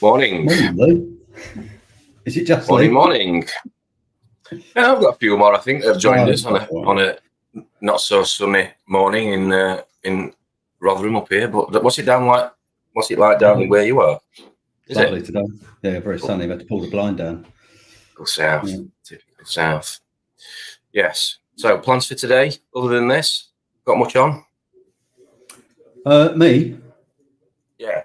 Morning. Morning, Lou. Is it just Morning, Lou? morning. Yeah, I've got a few more, I think, that have joined us on a not so sunny morning in Rotherham up here. But what's it like down where you are? It's lovely today. Yeah, very sunny. We had to pull the blind down. Go south. Yeah. Typical south. Yes. So plans for today, other than this? Got much on? Me? Yeah.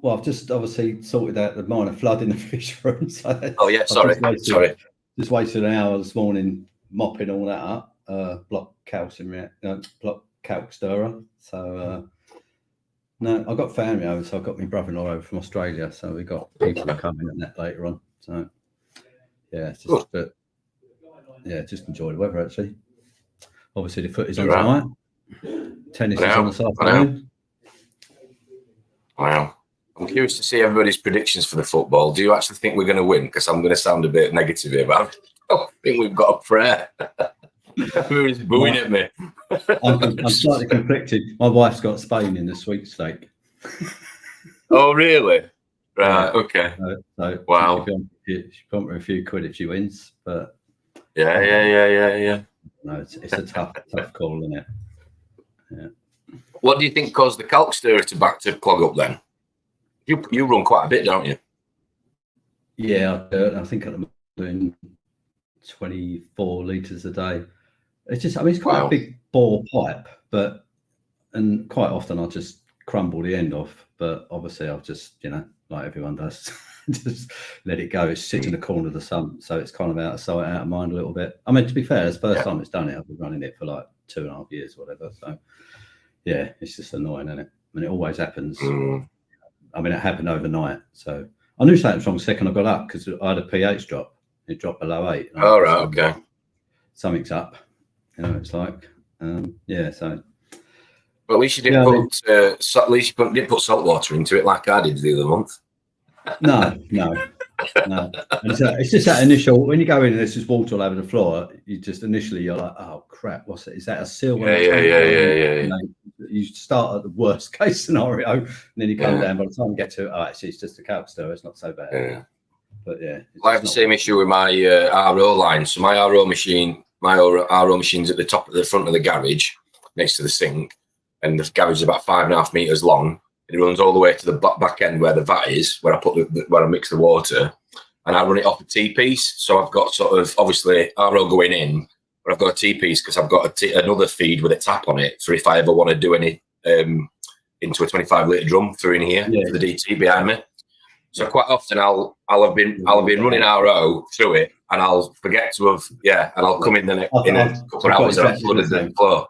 Well, I've just obviously sorted out the minor flood in the fish room. So oh yeah, sorry. Just wasted an hour this morning mopping all that up. Block calc stirrer. So no, I've got family over, so I've got my brother-in-law over from Australia. So we've got people coming and that later on. So yeah, it's just just enjoy the weather actually. Obviously the footy's on tonight. Tennis is on this afternoon. Wow. I'm curious to see everybody's predictions for the football. Do you actually think we're going to win? Because I'm going to sound a bit negative here, but I think we've got a prayer. Everybody's booing at me. I'm slightly conflicted. My wife's got Spain in the sweepstake. Oh, really? Right, okay. So wow. She put me a few quid if she wins, but... Yeah. No, it's a tough call, isn't it? Yeah. What do you think caused the calc stirrer to clog up then? You run quite a bit, don't you? Yeah, I think I'm doing 24 litres a day. It's just, I mean, it's quite a big bore pipe, and quite often I'll just crumble the end off, but obviously I'll just, like everyone does, just let it go. It's sitting in the corner of the sun, so it's kind of out of sight, out of mind a little bit. I mean, to be fair, it's the first time it's done it. I've been running it for like 2.5 years or whatever, so yeah, it's just annoying, isn't it? I mean, it always happens. I mean, it happened overnight. So I knew something was wrong the second I got up because I had a pH drop. It dropped below 8. Oh, right, okay. Something's up. It's like, so. Well, at least you didn't didn't put salt water into it like I did the other month. No. It's just that initial, when you go in and there's just water all over the floor, you're like, oh crap, what's it? Is that a seal? Yeah. You start at the worst case scenario, and then you come down. By the time you get to it, actually, it's just a calc stirrer. It's not so bad. Yeah. But yeah, I have the same issue with my RO line. So my RO machine's at the front of the garage, next to the sink, and the garage is about 5.5 meters long. It runs all the way to the back end where the vat is, where I mix the water, and I run it off a T-piece. So I've got sort of obviously RO going in, but I've got a T-piece because I've got another feed with a tap on it for if I ever want to do any into a 25-litre drum through in here for the DT behind me. So quite often I'll have been running RO through it, and I'll forget to have and I'll come in a couple of hours and I've flooded the floor.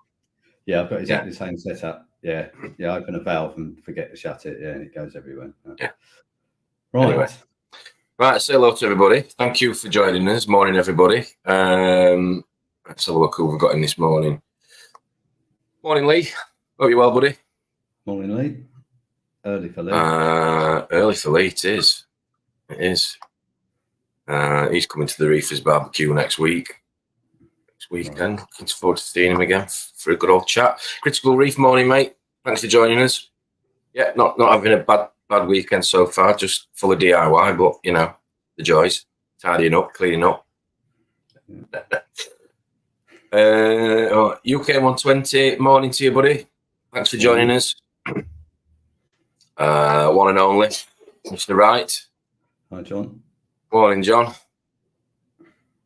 Yeah, I've got exactly the same setup. Yeah, I open a valve and forget to shut it. Yeah, and it goes everywhere. Yeah. Right. Anyway. Right, say hello to everybody. Thank you for joining us. Morning, everybody. Let's have a look who we've got in this morning. Morning, Lee. Hope you're well, buddy. Morning, Lee. Early for Lee. Early for Lee, it is. It is. He's coming to the Reefers barbecue next weekend. Looking forward to seeing him again for a good old chat. Critical Reef morning, mate. Thanks for joining us. Yeah, not having a bad weekend so far, just full of DIY, but the joys. Tidying up, cleaning up. UK 120, morning to you, buddy. Thanks for joining us. One and only, Mr. Wright. Hi, John. Morning, John.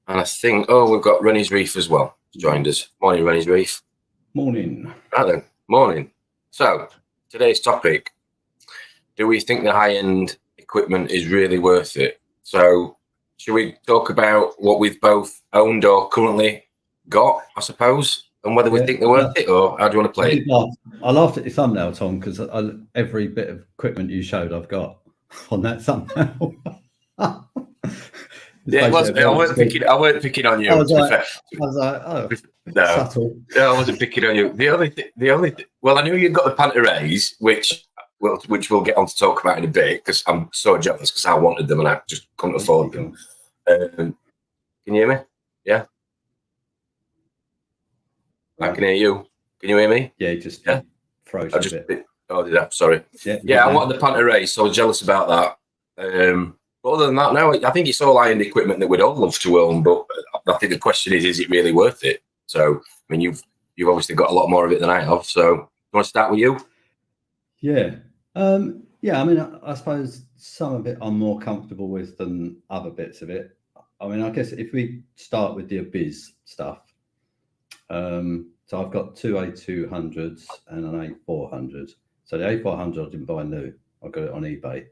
And I think, we've got Rennie's Reef as well. Joined us. Morning, Rennie's Reef. Morning. Right then, morning. So, today's topic, do we think the high-end equipment is really worth it? So, should we talk about what we've both owned or currently got, I suppose? and whether we think they're worth it, or how do you want to play it? I laughed at your thumbnail, Tom, because every bit of equipment you showed, I've got on that thumbnail. Yeah, I weren't picking on you. I was like, oh, no, subtle. No, I wasn't picking on you. The only thing. Well, I knew you'd got the Panteres, which we'll get on to talk about in a bit, because I'm so jealous because I wanted them and I just couldn't afford them. Can you hear me? Yeah, I can hear you. Can you hear me? Yeah, just froze a bit. Oh, did I? Sorry. Yeah, I wanted the Panteres, so I was jealous about that. But other than that, no, I think it's all high-end equipment that we'd all love to own. But I think the question is it really worth it? So, I mean, you've obviously got a lot more of it than I have. So, you want to start with you? Yeah. Yeah, I mean, I suppose some of it I'm more comfortable with than other bits of it. I mean, I guess if we start with the Abyss stuff, so I've got two A200s and an A400. So the A400 I didn't buy new. I got it on eBay.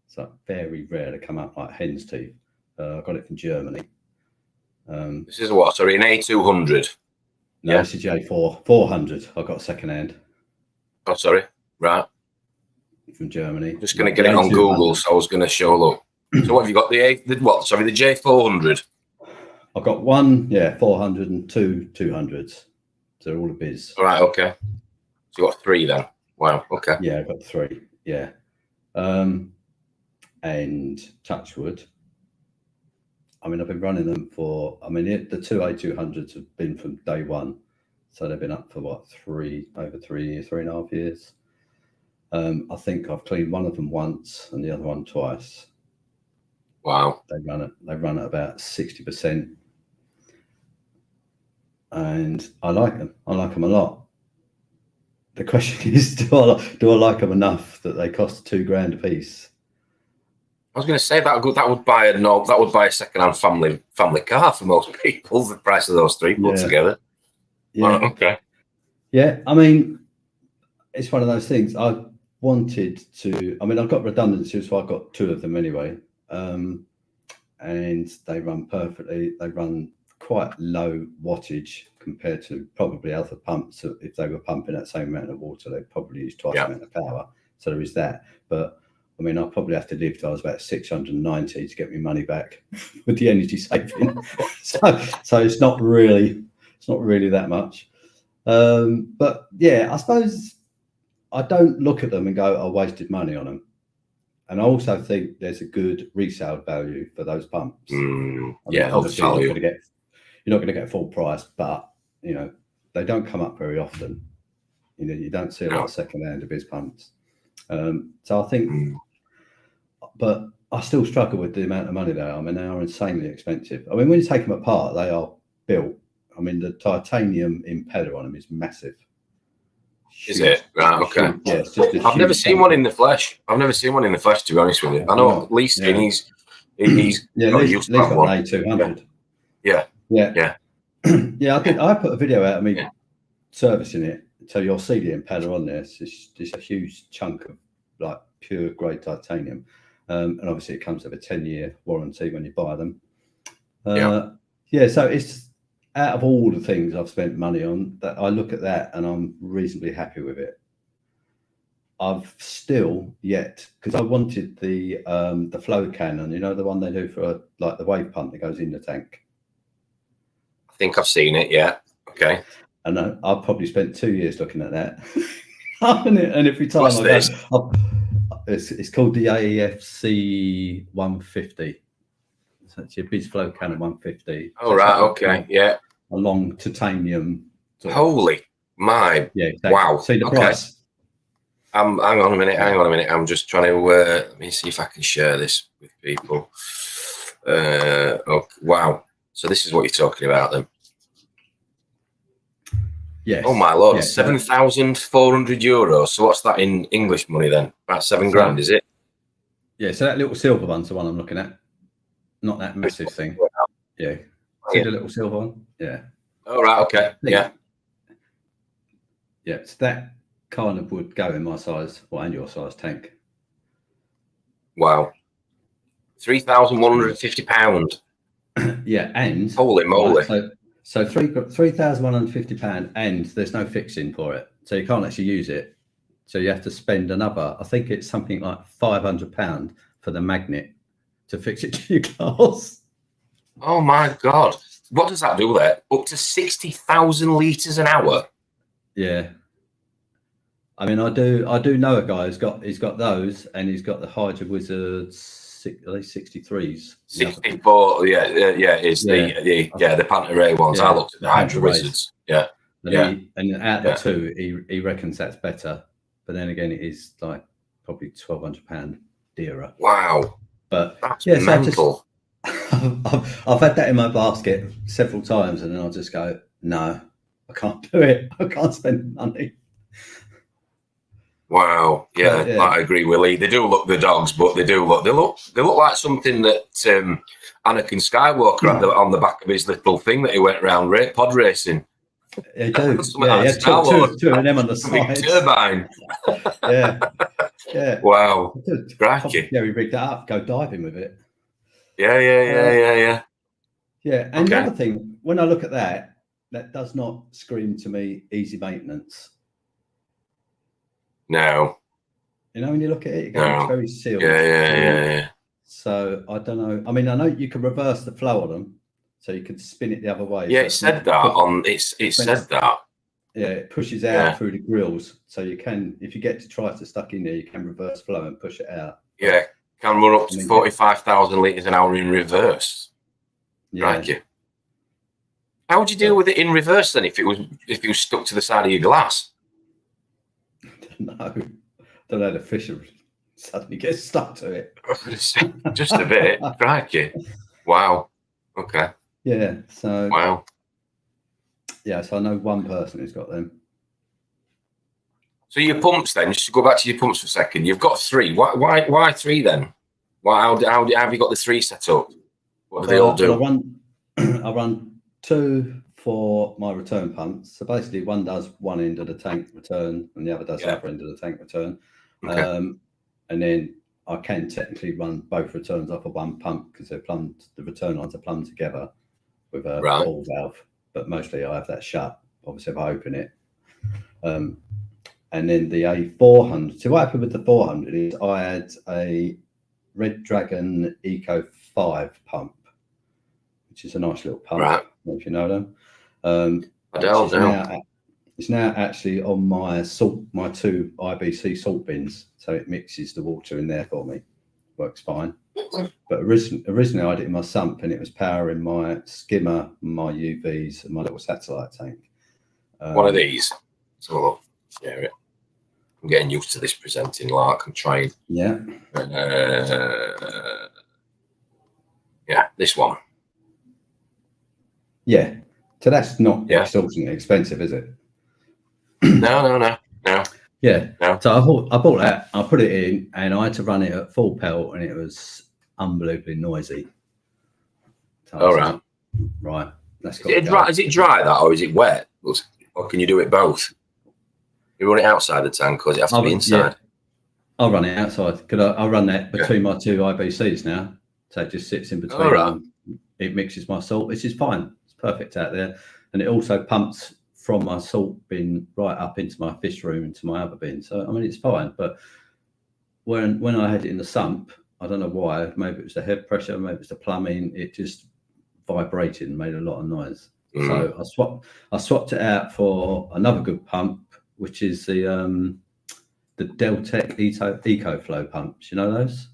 So very rare to come up like hen's teeth. I got it from Germany. This is what? Sorry, an A200? No, this is the A400. I got second hand. Oh, sorry. Right. From Germany. Just going to get it on Google, so I was going to show up. So what have you got? The J400? I've got one, 400 and two 200s. So they're all Abyss. All right, okay. So you got three then. Wow, okay. Yeah, I've got three. Yeah. And touchwood. I mean, I've been running them for, I mean, the two A200s have been from day one. So they've been up for what, over 3 years, 3.5 years. I think I've cleaned one of them once and the other one twice. Wow. They run at about 60%. And I like them. I like them a lot. The question is, do I like them enough that they cost $2,000 a piece? I was going to say that would buy a second-hand family car for most people. The price of those three put together. Yeah. Oh, okay. Yeah, I mean, it's one of those things. I wanted to. I mean, I've got redundancy, so I've got two of them anyway, and they run perfectly. They run quite low wattage compared to probably other pumps. So if they were pumping that same amount of water, they'd probably use twice the amount of power. So there is that, but. I mean, I'll probably have to live till I was about 690 to get my money back with the energy saving. so it's not really that much. But yeah, I suppose I don't look at them and go, I wasted money on them. And I also think there's a good resale value for those pumps. Obviously you're not going to get full price, but they don't come up very often. You don't see a lot of second-hand Abyss pumps. So I think, but I still struggle with the amount of money they are. I mean, they are insanely expensive. I mean, when you take them apart, they are built. I mean, the titanium impeller on them is massive. Is it? Right, okay. Yeah, it's just I've never seen one in the flesh. To be honest with you. I know Lee's he's Lee's got an A200. Yeah. I put a video out of me servicing it. So you'll see the impeller on there. It's just a huge chunk of like pure grade titanium. And obviously it comes with a 10-year warranty when you buy them. So it's out of all the things I've spent money on, that I look at that and I'm reasonably happy with it. I've still yet, because I wanted the flow cannon, the one they do for like the wave pump that goes in the tank. I think I've seen it, yeah. Okay. And I've probably spent 2 years looking at that. And every time it's called the AEFC 150. So it's your Abyss flow cannon 150. Oh, right. Okay. Yeah. A long titanium. Holy my. Yeah. Exactly. Wow. See the price. Hang on a minute. I'm just trying to, let me see if I can share this with people. Wow. So this is what you're talking about then. Yes. Oh my lord, €7,400. So what's that in English money then? About $7,000, is it? Yeah. So that little silver one's the one I'm looking at. Not that massive thing. Yeah. See the little silver one? Yeah. Oh right. Okay. Yeah. Yeah. So that kind of would go in my size, and your size tank. Wow. £3,150. Yeah, and holy moly. So £3,150, and there's no fixing for it, so you can't actually use it. So you have to spend another, I think it's something like £500 for the magnet to fix it to your glass. Oh my God. What does that do there? Up to 60,000 litres an hour? Yeah. I mean, I do know a guy he's got those, and he's got the Hydro Wizard 63s. 64, is the Panther ones. I looked at the Hydro Wizards. Yeah. And out the two, he reckons that's better. But then again, it is like probably £1,200 dearer. Wow. But that's mental. I've had that in my basket several times, and then I'll just go, no, I can't do it. I can't spend money. Wow. Yeah, I agree, Willie. They do look the dogs, but they look like something that Anakin Skywalker had on the back of his little thing that he went around pod racing. They do. Yeah, he had two of them on the side. Turbine. Yeah. Wow. Crikey. Yeah, we rigged that up. Go diving with it. Yeah. Yeah, and the other thing, when I look at that does not scream to me easy maintenance. No. You know, when you look at it, it's very sealed. Yeah. So I don't know. I mean, I know you can reverse the flow on them, so you can spin it the other way. Yeah, so it said that it said that. Yeah, it pushes out through the grills, so you can, if you get to try to stuck in there, you can reverse flow and push it out. Yeah, can run up to 45,000 litres an hour in reverse. Yeah. Crikey. How would you deal with it in reverse then if it was stuck to the side of your glass? No, don't know. The fish suddenly get stuck to it. Just a bit. Crikey. Wow. Okay. Yeah. So. Wow. Yeah. So I know one person who's got them. So your pumps then, just to go back to your pumps for a second, you've got three. Why three then? How have you got the three set up? What do they all do? I run two for my return pumps. So basically one does one end of the tank return and the other does the other end of the tank return. Okay. And then I can technically run both returns off of one pump because they're plumbed, the return lines are plumbed together with a ball valve. But mostly I have that shut, obviously if I open it. And then the A400. So what happened with the 400 is I had a Red Dragon Eco 5 pump, which is a nice little pump. Right. I don't know if you know them. I don't know. It's now actually on my two IBC salt bins, so it mixes the water in there for me. Works fine. But originally I had it in my sump, and it was powering my skimmer, my UVs, and my little satellite tank. One of these. So yeah, I'm getting used to this presenting. Like I'm trying. Yeah. Yeah, this one. Yeah. So that's not extortionately expensive, is it? No. Yeah. No. So I bought that, I put it in, and I had to run it at full pelt, and it was unbelievably noisy. So all right. Right. That's is it dry that, or is it wet? Or can you do it both? You run it outside the tank, or does it have to be inside? Yeah. I'll run it outside because I run that between my two IBCs now. So it just sits in between them. It mixes my salt, which is fine. It's perfect out there. And it also pumps from my salt bin right up into my fish room, into my other bin. So, I mean, it's fine. But when I had it in the sump, I don't know why, maybe it was the head pressure, maybe it's the plumbing, it just vibrated and made a lot of noise. So I swapped it out for another good pump, which is the Deltec EcoFlow pumps. You know those?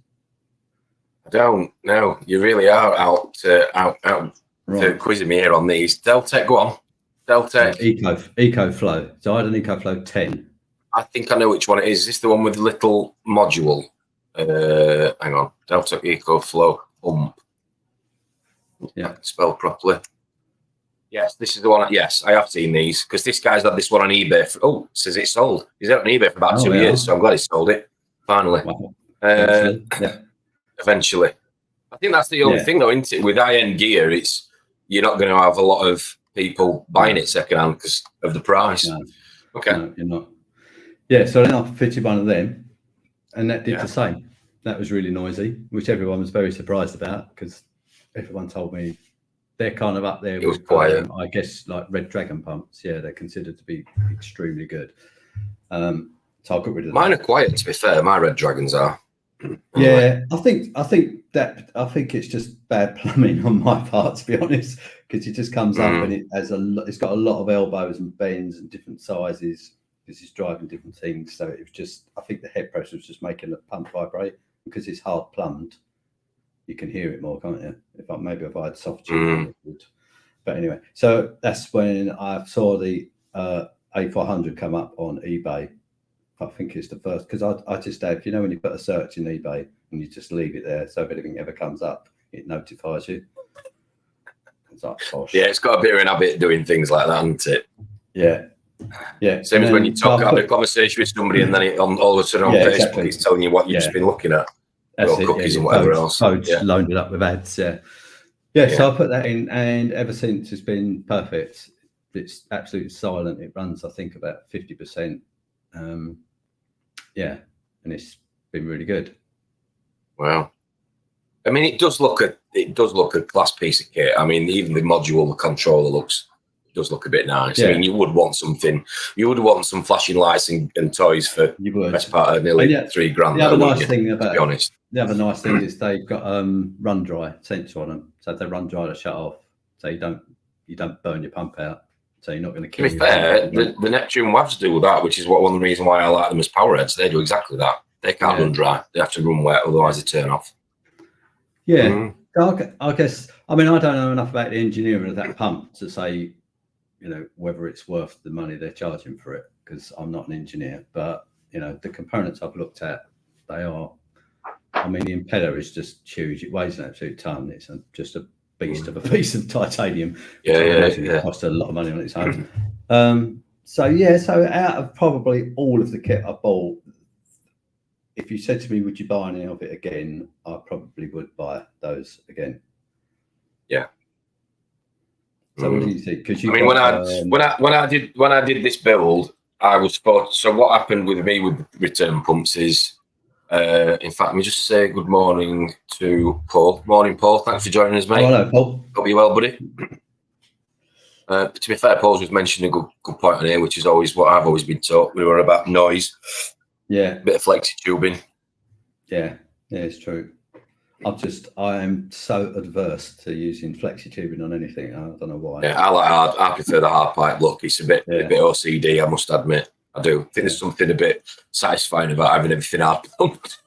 I don't know. You really are out quizzing me here on these. Deltec, go on. Deltec. EcoFlow. So I had an EcoFlow 10. I think I know which one it is. Is this the one with the little module? Hang on. Deltec EcoFlow pump. Yeah. I can spell properly. Yes, this is the one. Yes, I have seen these because this guy's had this one on eBay. It says it's sold. He's had it on eBay for about 2 years, so I'm glad he sold it finally. Wow. Eventually. I think that's the only thing, though, isn't it? With high-end gear, you're not going to have a lot of people buying it secondhand because of the price. No. Okay. No, you're not. Yeah, so then I fitted one of them, and that did the same. That was really noisy, which everyone was very surprised about because everyone told me they're kind of up there. It was quiet. I guess like Red Dragon pumps. Yeah, they're considered to be extremely good. So I got rid of mine. that. Are quiet, to be fair. My Red Dragons are. Yeah, I think it's just bad plumbing on my part, to be honest, because it just comes up and it's got a lot of elbows and bends and different sizes because it's driving different things. So it was just, I think the head pressure was just making the pump vibrate because it's hard plumbed. You can hear it more, can't you? If I had soft tube, it would. But anyway, so that's when I saw the A400 come up on eBay. I think it's the first, because I just have, when you put a search in eBay and you just leave it there, so if anything ever comes up, it notifies you. It's like, gosh. Yeah, it's got a bit of an habit doing things like that, hasn't it? Yeah. Yeah. Same as when you have a conversation with somebody and then all of a sudden on Facebook, exactly. It's telling you what you've just been looking at. That's it, cookies and whatever else. Loaded up with ads. Yeah. So I put that in, and ever since it's been perfect. It's absolutely silent. It runs, I think, about 50%. Yeah, and it's been really good. Wow. I mean, it does look a class piece of kit. I mean, even the module, the controller does look a bit nice. Yeah. I mean, you would want some flashing lights and toys for the best part of nearly $3,000. The other nice thing about, to be honest, the other nice thing is they've got run dry sensor on them, so if they run dry to shut off, so you don't burn your pump out. So you're not going to kill. To be fair, the Neptune WAVs do that, which is one of the reasons why I like them as power heads. They do exactly that. They can't run dry. They have to run wet, otherwise they turn off. Yeah. I guess, I mean, I don't know enough about the engineering of that pump to say, whether it's worth the money they're charging for it, because I'm not an engineer. But, the components I've looked at, they are, I mean, the impeller is just huge. It weighs an absolute ton. It's just a beast of a piece of titanium. It cost a lot of money on its own. So out of probably all of the kit I bought, if you said to me, would you buy any of it again, I probably would buy those again. Yeah. So what do you think? Because when I did this build, I was thought. So what happened with me with return pumps is, in fact, let me just say good morning to Paul. Morning, Paul. Thanks for joining us, mate. Hello, Paul. Hope you're well, buddy. To be fair, Paul's just mentioned a good point on here, which is always what I've always been taught. We were about noise. Yeah. A bit of flexi tubing. Yeah, it's true. I am so adverse to using flexi tubing on anything. I don't know why. Yeah, I prefer the hard pipe look. It's a bit OCD, I must admit. I do. I think there's something a bit satisfying about having everything hard pumped.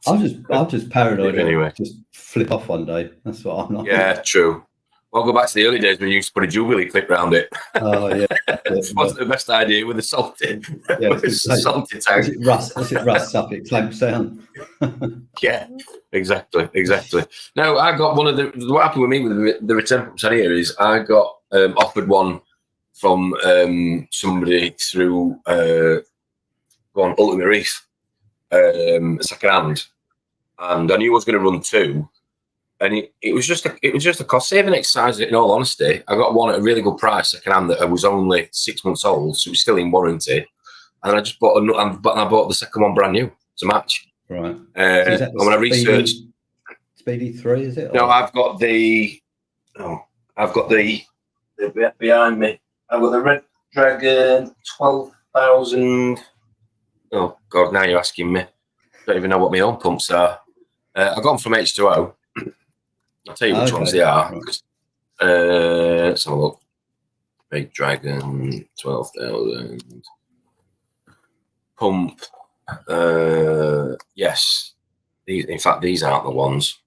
I'm just paranoid. Anyway, just flip off one day. That's what I'm like. Yeah, true. Well, I'll go back to the early days when you used to put a Jubilee clip around it. Oh yeah, it wasn't the best idea with the salted. Yeah, with the salted tank. As it rusts up, it clamps down. Yeah, exactly. Now I got one of what happened with me with the return pumps on here is I got offered one from somebody through Ultimate Reef, second hand, and I knew I was going to run two. And it was just a cost saving exercise. In all honesty, I got one at a really good price second hand that was only 6 months old, so it was still in warranty. And I just bought I bought the second one brand new to match. Right. So when I researched, Speedy 3, is it? No, I've got the bit behind me. I've got the Red Dragon 12,000. Oh God, now you're asking me. I don't even know what my own pumps are. I got them from H2O. I'll tell you which ones they are. Let's have a look. Big Dragon, 12,000. Pump. Yes. In fact, these aren't the ones.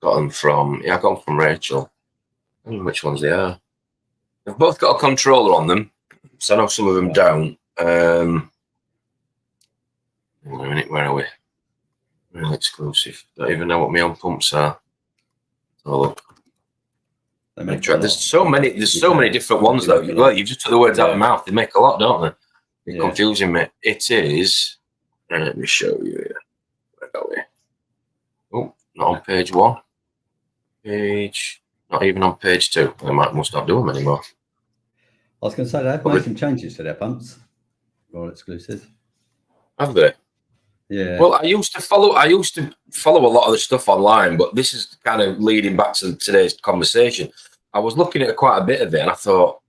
I got them from Rachel. I don't know which ones they are. They've both got a controller on them, so I know some of them don't. Wait a minute, where are we? Real exclusive. Don't even know what my own pumps are. Oh look. There's so many different ones though. Well, you've just took the words out of my mouth. They make a lot, don't they? They're confusing me. It is. Let me show you here. Where are we? Oh, not on page 1. Not even on page 2. They must not do them anymore. I was going to say they've made some changes to their pumps. All exclusive. Have they? Yeah. Well, I used to follow a lot of the stuff online, but this is kind of leading back to today's conversation. I was looking at quite a bit of it, and I thought,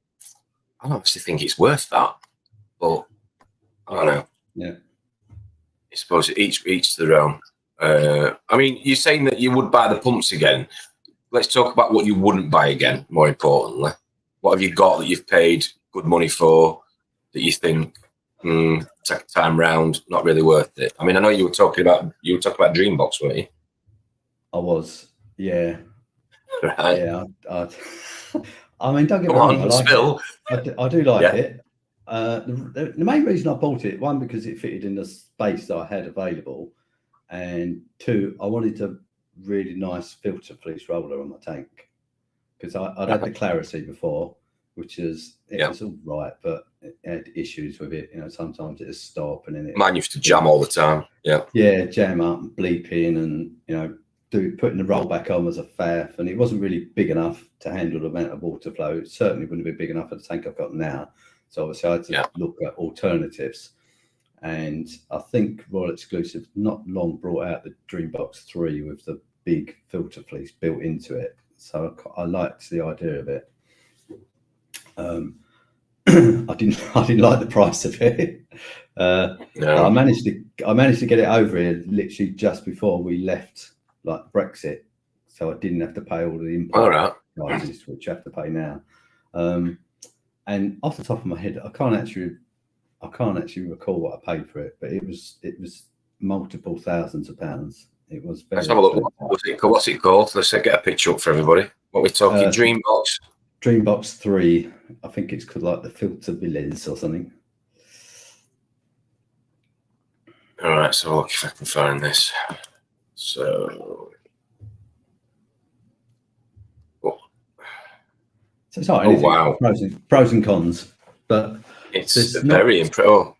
I don't actually think it's worth that. But I don't know. Yeah. I suppose each to their own. I mean, you're saying that you would buy the pumps again. Let's talk about what you wouldn't buy again. More importantly, what have you got that you've paid good money for that you think second time round not really worth it? I mean, I know you were talking about Dreambox, weren't you? I was, yeah. Right. Yeah. I mean, don't get me Come wrong. on, spill. I do like it. The main reason I bought it, one, because it fitted in the space that I had available, and two, I wanted a really nice filter fleece roller on my tank, because I'd had the Clarity before, which is was all right, but it had issues with it. You know, sometimes it'd stop, and then mine used to jam all the time. Yeah, jam up and bleeping, and you know, putting the roll back on was a faff, and it wasn't really big enough to handle the amount of water flow. It certainly wouldn't be big enough for the tank I've got now. So obviously I had to look at alternatives. And I think Royal Exclusive not long brought out the Dreambox 3 with the big filter fleece built into it. So I liked the idea of it. I didn't like the price of it. No. I managed to get it over here literally just before we left, like Brexit, so I didn't have to pay all the import prices, which I have to pay now. And off the top of my head, I can't actually recall what I paid for it, but it was multiple thousands of pounds. It was very. Let's have a look. What's it called? Let's get a picture up for everybody. What we're talking? Dreambox 3. I think it's called like the Filter Villas or something. All right, so look if I can find this. So it's not anything. Wow. Pros and cons, but it's very impressive.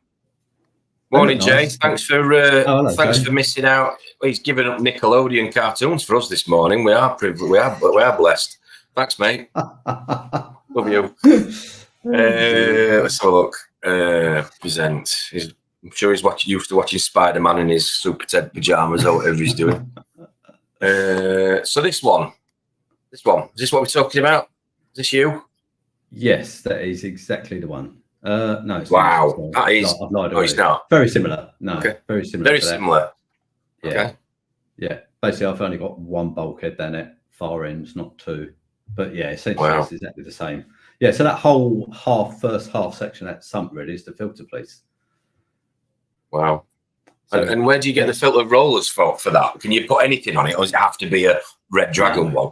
Morning, Jay. Nice. Thanks for missing out. He's given up Nickelodeon cartoons for us this morning. We are privileged. We are blessed. Thanks, mate. Love you. Let's have a look. Present. I'm sure he's used to watching Spider-Man in his Super Ted pajamas or whatever he's doing. So this one. Is this what we're talking about? Is this you? Yes, that is exactly the one. No. It's wow, not. that is. No, it's not. Very similar. No, okay. Very similar. Very similar. Yeah. Okay. Yeah. Basically, I've only got one bulkhead down at far ends, not two. But yeah, essentially it's exactly the same. Yeah. So that whole first half section, that sump really is the filter fleece. Wow. So, and where do you get the filter rollers for that? Can you put anything on it, or does it have to be a Red Dragon one?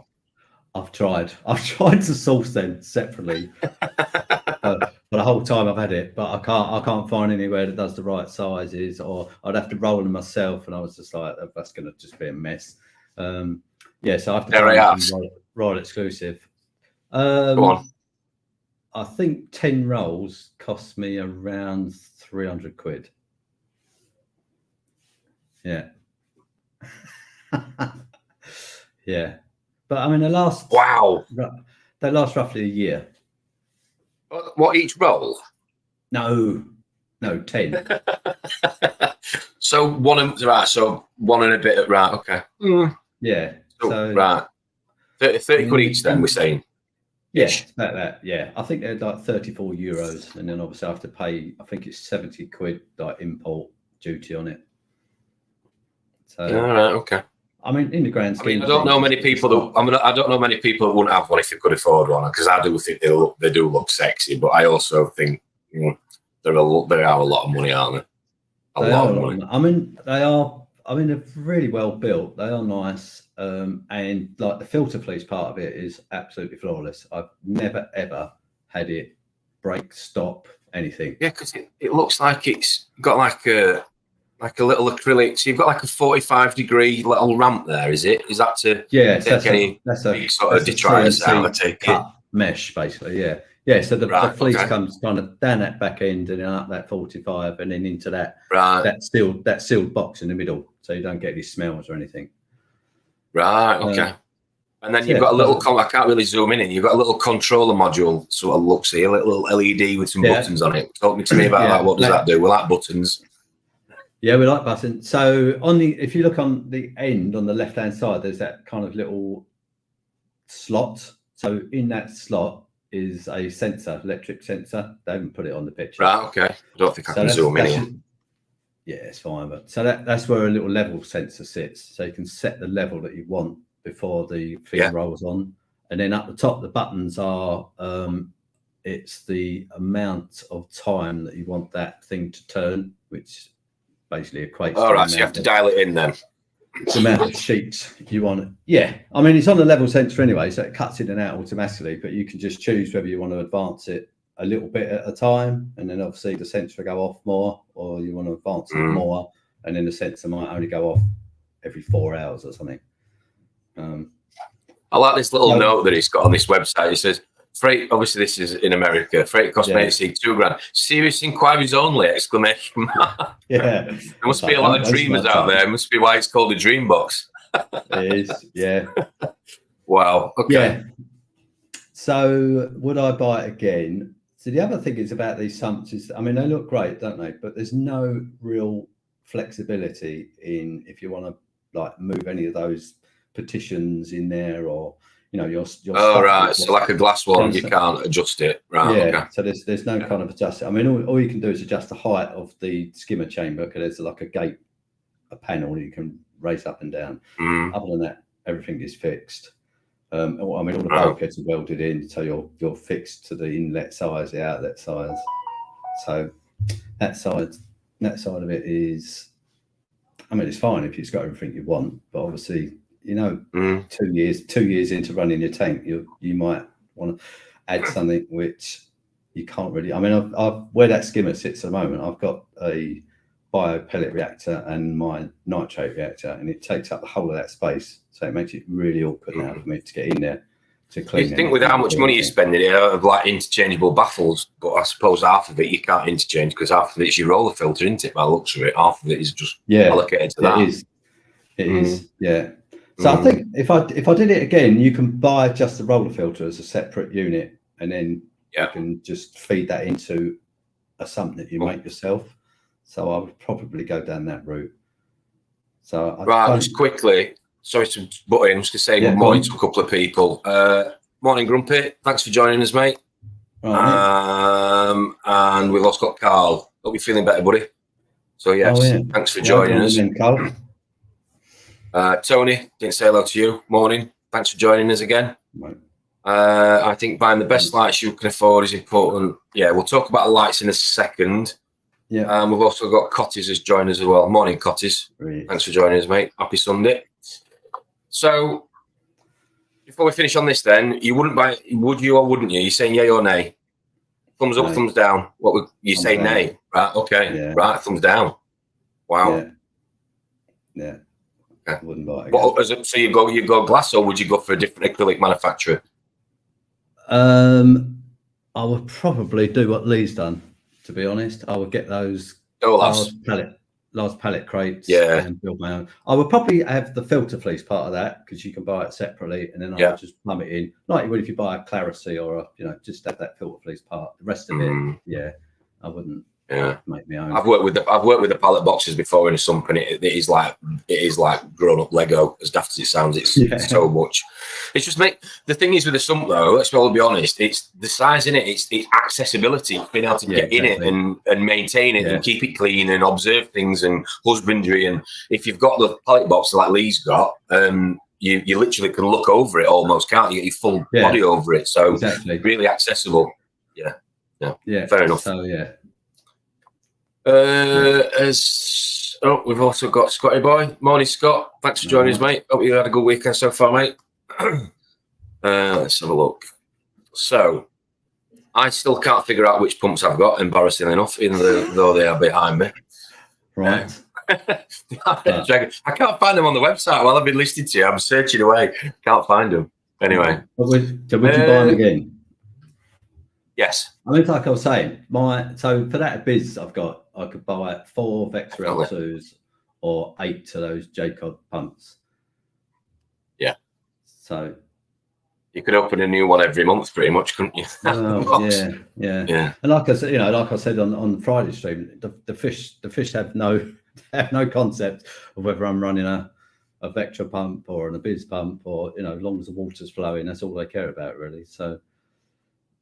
I've tried to source them separately for the whole time I've had it, but I can't find anywhere that does the right sizes, or I'd have to roll them myself, and I was just like, that's going to just be a mess. So I have to roll exclusive. Go on. I think 10 rolls cost me around 300 quid. Yeah. Yeah. But I mean, they last roughly a year. What, each roll? No, 10. So one and a bit. Right. Okay. Yeah. So right. 30 quid each. Then we're saying. Yes, about that. Yeah, I think they're like 34 euros, and then obviously I have to pay. I think it's 70 quid like import duty on it. So. All right. Okay. I mean, in the grand scheme, I don't know many people that wouldn't have one if they could afford one, because I do think they do look sexy, but I also think they are a lot of money, aren't they? A lot of money. I mean, they are. I mean, they're really well built. They are nice, and like the filter fleece part of it is absolutely flawless. I've never ever had it break, stop, anything. Yeah, because it looks like it's got like a little acrylic. So you've got like a 45-degree little ramp there, is it? Is that to take any sort of detritus out of the cut mesh, basically? Yeah. Yeah. So the fleece comes kind of down that back end and then up that 45 and then into that that sealed box in the middle, so you don't get any smells or anything. Right. Okay. And then you've got a little. I can't really zoom in. You've got a little controller module, sort of looks here, a little LED with some buttons on it. Talk to me about that. What does that do? Well, that buttons. Yeah, we like button. So if you look on the end on the left hand side, there's that kind of little slot. So in that slot is a sensor, electric sensor. They haven't put it on the picture. Right. Okay. I don't think I can zoom in here. Yeah, it's fine. But so that's where a little level sensor sits. So you can set the level that you want before the thing rolls on. And then up the top, the buttons are it's the amount of time that you want that thing to turn, which basically equates to right, so you have to dial it in then. The amount of sheets you want. Yeah, I mean, it's on the level sensor anyway, so it cuts in and out automatically, but you can just choose whether you want to advance it a little bit at a time, and then obviously the sensor will go off more, or you want to advance it more, and then the sensor might only go off every 4 hours or something. I like this little note that it's got on this website. It says, freight, obviously this is in America, freight cost me £2,000. Serious inquiries only, exclamation mark. Yeah. There must be a lot of dreamers out there. It must be why it's called a dream box. It is, yeah. Wow, okay. Yeah. So would I buy it again? So the other thing is about these sumps is, I mean, they look great, don't they? But there's no real flexibility in if you want to like move any of those partitions in there, or your oh right, so like a glass one, you can't adjust it, right? Yeah, okay. So there's no kind of adjust. I mean, all you can do is adjust the height of the skimmer chamber, because there's like a panel you can raise up and down. Other than that, everything is fixed. I mean, all the bulkheads are welded in, so you're fixed to the inlet size, the outlet size. So that side of it is, I mean, it's fine if it's got everything you want, but obviously, 2 years into running your tank, you might want to add something which you can't really. I mean, I've where that skimmer sits at the moment, I've got a bio pellet reactor and my nitrate reactor, and it takes up the whole of that space, so it makes it really awkward now for me to get in there to clean. You think with how much money you're spending here of like interchangeable baffles, but I suppose half of it you can't interchange because half of it's your roller filter, isn't it? By the looks of it, half of it is just allocated to that. It is, yeah. So I think if I did it again, you can buy just the roller filter as a separate unit, and then you can just feed that into a sump that you make yourself. So I would probably go down that route. So just quickly, sorry to butt in, I'm just going to say good morning to a couple of people. Morning, Grumpy. Thanks for joining us, mate. And we've also got Carl. Hope you're feeling better, buddy. So, thanks for joining us. Carl. Tony, didn't say hello to you. Morning. Thanks for joining us again. Right. I think buying the best lights you can afford is important. Yeah, we'll talk about the lights in a second. Yeah. We've also got Cotties as joining us as well. Morning, Cotties. Right. Thanks for joining us, mate. Happy Sunday. So, before we finish on this, then, you wouldn't buy it, would you or wouldn't you? You're saying yay or nay? Thumbs up, thumbs down. What would you say? Nay? Right. Okay. Yeah. Right. Thumbs down. Wow. Yeah. Okay. I wouldn't buy it. So you go glass, or would you go for a different acrylic manufacturer? I would probably do what Lee's done. To be honest, I would get those large pallet crates and build my own. I would probably have the filter fleece part of that, because you can buy it separately, and then I would just plumb it in like you would if you buy a Clarity or just have that filter fleece part. The rest of it, I wouldn't make my own. I've worked with the pallet boxes before in a sump, and it is like grown up Lego. As daft as it sounds, it's so much. It's just the thing is with the sump though, let's be honest, it's the size in it, it's accessibility, being able to get in it and maintain it and keep it clean and observe things and husbandry. And if you've got the pallet box like Lee's got, you literally can look over it almost, can't you? Get your full body over it. So really accessible. Yeah. Fair enough. So we've also got Scotty Boy. Morning, Scott. Thanks for joining us, mate. Hope you had a good weekend so far, mate. Let's have a look. So, I still can't figure out which pumps I've got, embarrassingly enough, even though they are behind me. Right. I can't find them on the website. While I've been listening to you, I'm searching away. Can't find them. Anyway. Would you buy them again? Yes. I mean, like I was saying, so for that biz I could buy 4 Vector L2s or 8 of those Jacob pumps. Yeah. So you could open a new one every month, pretty much, couldn't you? Yeah. And like I said, on Friday stream, the fish have no have no concept of whether I'm running a vector pump or an abyss pump, or as long as the water's flowing, that's all they care about, really. So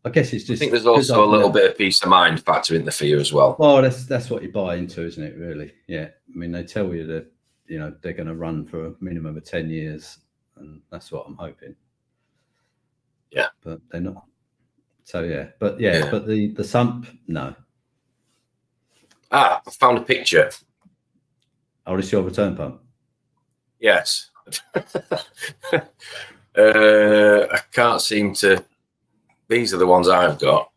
I guess it's just. I think there's also a little bit of peace of mind factor in the fear as well. Well, that's what you buy into, isn't it? Really, yeah. I mean, they tell you that they're going to run for a minimum of 10 years, and that's what I'm hoping. Yeah, but they're not. So yeah, but the sump, no. I found a picture. Oh, this is your return pump? Yes. I can't seem to. These are the ones I've got.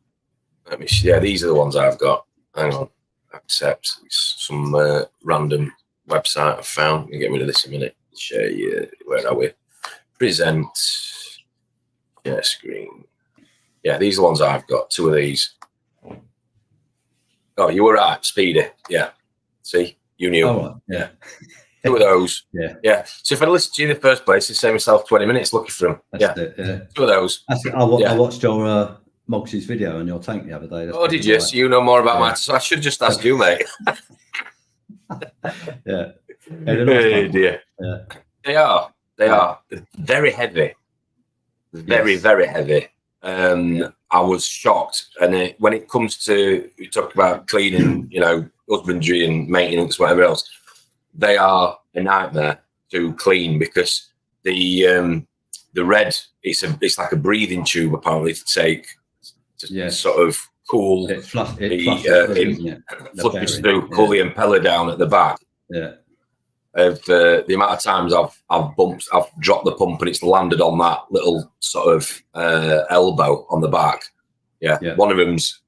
Let me see. Yeah, these are the ones I've got. Hang on. Accept. It's some random website I found. Let me get rid of this in a minute. Share you. Where are we? Present. Share screen. Yeah, these are the ones I've got. 2 of these. Oh, you were right. Speedy. Yeah. See? You knew. Oh, right. Yeah. 2 of those. Yeah. Yeah. So if I listened to you in the first place, I'd save myself 20 minutes looking for them. That's it, yeah. 2 of those. I watched your Mogsy's video on your tank the other day. That's did you? Right. So you know more about my. So I should have just asked you, mate. Yeah. Hey, dear. Yeah. They are. They are very heavy. Very, very heavy. I was shocked. And when it comes to, we talk about cleaning, husbandry and maintenance, whatever else, they are a nightmare to clean because the red, it's like a breathing tube apparently to take to sort of cool flushes through, cool the impeller down at the back. Yeah. Of the amount of times I've dropped the pump and it's landed on that little sort of elbow on the back. Yeah. One of them's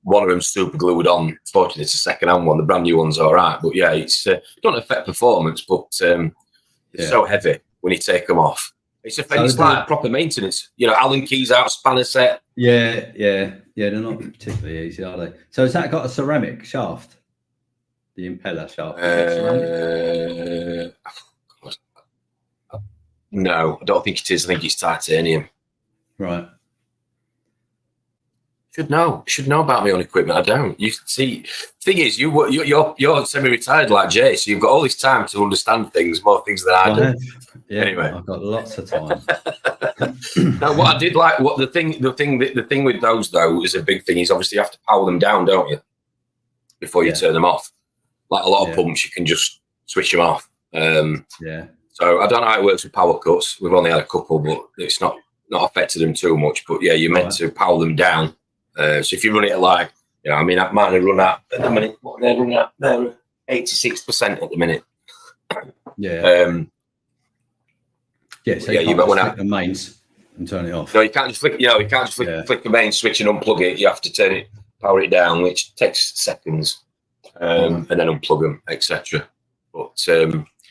super glued on. Fortunately, it's a second-hand one. The brand new one's all right, but yeah, it's it don't affect performance, but it's so heavy when you take them off. It's like proper maintenance. Allen keys out, spanner set. Yeah. They're not particularly easy, are they? So has that got a ceramic shaft? The impeller shaft? No, I don't think it is. I think it's titanium. Right. Should know about my own equipment. I don't. You see, thing is, you're semi-retired like Jay, so you've got all this time to understand more things than I do. Yeah, anyway, I've got lots of time. Now, what I did like, the thing with those though is a big thing. Is obviously you have to power them down, don't you, before you turn them off. Like a lot of pumps, you can just switch them off. So I don't know how it works with power cuts. We've only had a couple, but it's not affected them too much. But yeah, you're meant to power them down. So if you run it at I might have run at the minute. What they're running at? They're 86% at the minute. Yeah. So you can't flick the mains and turn it off. No, you can't just flick. You can't just flick the main switch and unplug it. You have to power it down, which takes seconds, and then unplug them, etc. But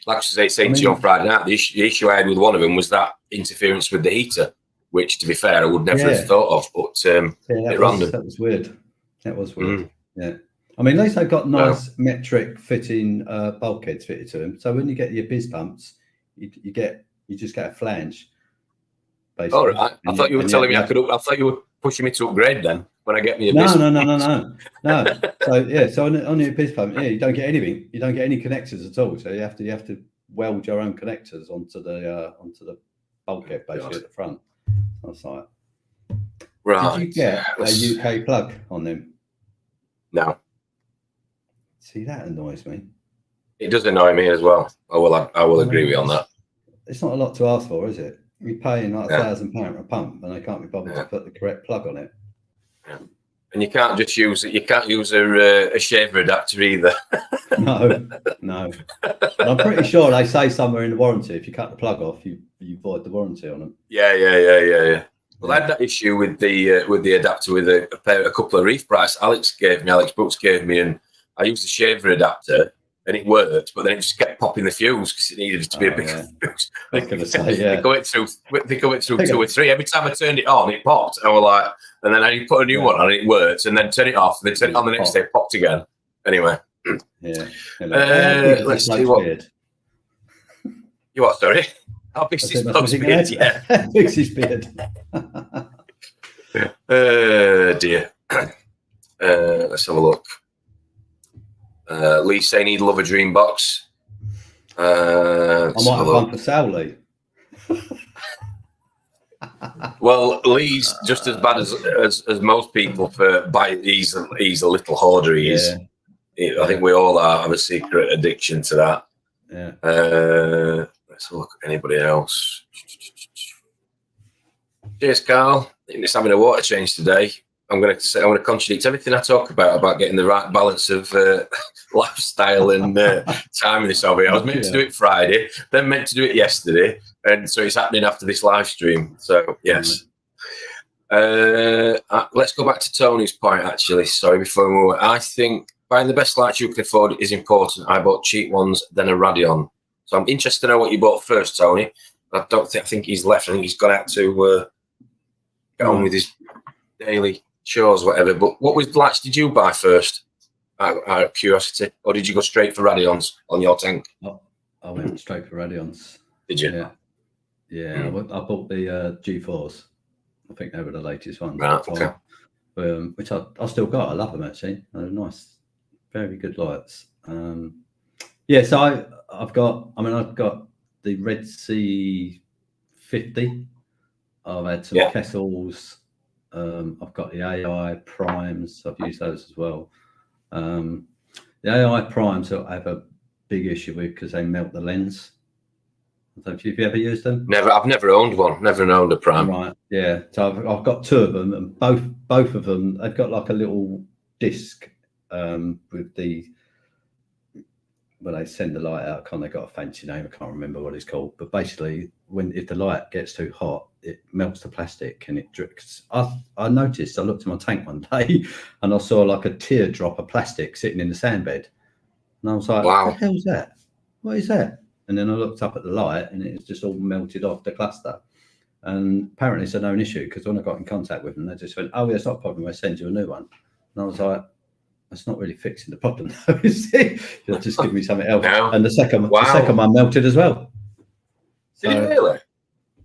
like I was saying to you on Friday night, the issue I had with one of them was that interference with the heater, which, to be fair, I would never have thought of. But random. That was weird. Yeah. I mean, at least they've got nice metric fitting bulkheads fitted to them. So when you get your biz pumps, you just get a flange. Basically. All right. I thought you were telling me I thought you were pushing me to upgrade then when I get me a biz pump. No. So on your biz pump, you don't get anything. You don't get any connectors at all. So you have to weld your own connectors onto the bulkhead basically at the front. That's right. Right. Did you get a UK plug on them? No. See, that annoys me. It does annoy me as well. I will agree with you on that. It's not a lot to ask for, is it? You're paying like £1,000 a pump, and they can't be bothered to put the correct plug on it. Yeah. And you can't just use it. You can't use a shaver adapter either. No. But I'm pretty sure they say somewhere in the warranty if you cut the plug off, you void the warranty on them. Yeah. Well, I had that issue with the adapter with a couple of reef price. Alex Brooks gave me, and I used the shaver adapter, and it worked, but then it just kept popping the fuse because it needed to be a big fuse. I was going to say, yeah. They go it through 2 or 3. Every time I turned it on, it popped. I was like, and then I put a new one on, and it worked, and then turn it off, and then turn it on the next day, it popped again. Anyway. Yeah. Let's see what. Beard. You what? Sorry. I'll fix his beard. Yeah. Fix his beard. Dear. Let's have a look. Lee saying he'd love a dream box. I might have one for Sal, Lee. Well, Lee's just as bad as most people for he's a little hoarder. He is. I think we all have a secret addiction to that. Yeah. Let's look at anybody else. Cheers, Carl. It's having a water change today. I'm going to contradict everything I talk about getting the right balance of lifestyle and time in this hobby. I was meant to do it Friday, then meant to do it yesterday, and so it's happening after this live stream. So yes. Let's go back to Tony's point. Actually, sorry, before we move on. I think buying the best lights you can afford is important. I bought cheap ones, then a Radeon. So I'm interested to know what you bought first, Tony. I think he's left. I think he's gone out to get on with his daily chores, whatever. But what lights did you buy first, out of curiosity, or did you go straight for Radeons on your tank? I went straight for Radeons. Did you? Yeah. I bought the G4s. I think they were the latest ones. Right. Okay. Which I still got. I love them actually. They're nice, very good lights. So I've got the Red Sea 50. I've had some Kessels. I've got the AI primes. I've used those as well. The AI primes I have a big issue with because they melt the lens. I don't know if you've ever used them. Never. I've never owned one. Never owned a prime. Right. Yeah. So I've got two of them, and both of them they've got like a little disc with the. When they send the light out, they got a fancy name. I can't remember what it's called. But basically, if the light gets too hot, it melts the plastic and it drips. I noticed. I looked at my tank one day and I saw like a teardrop of plastic sitting in the sand bed, and I was like, "Wow, what the hell's that? What is that?" And then I looked up at the light, and it's just all melted off the cluster. And apparently, it's a known issue because when I got in contact with them, they just went, "Oh, yeah, it's not a problem. I'll send you a new one." And I was like, that's not really fixing the problem, though, is it? You'll just give me something else. No. And the second one melted as well. So, did it really?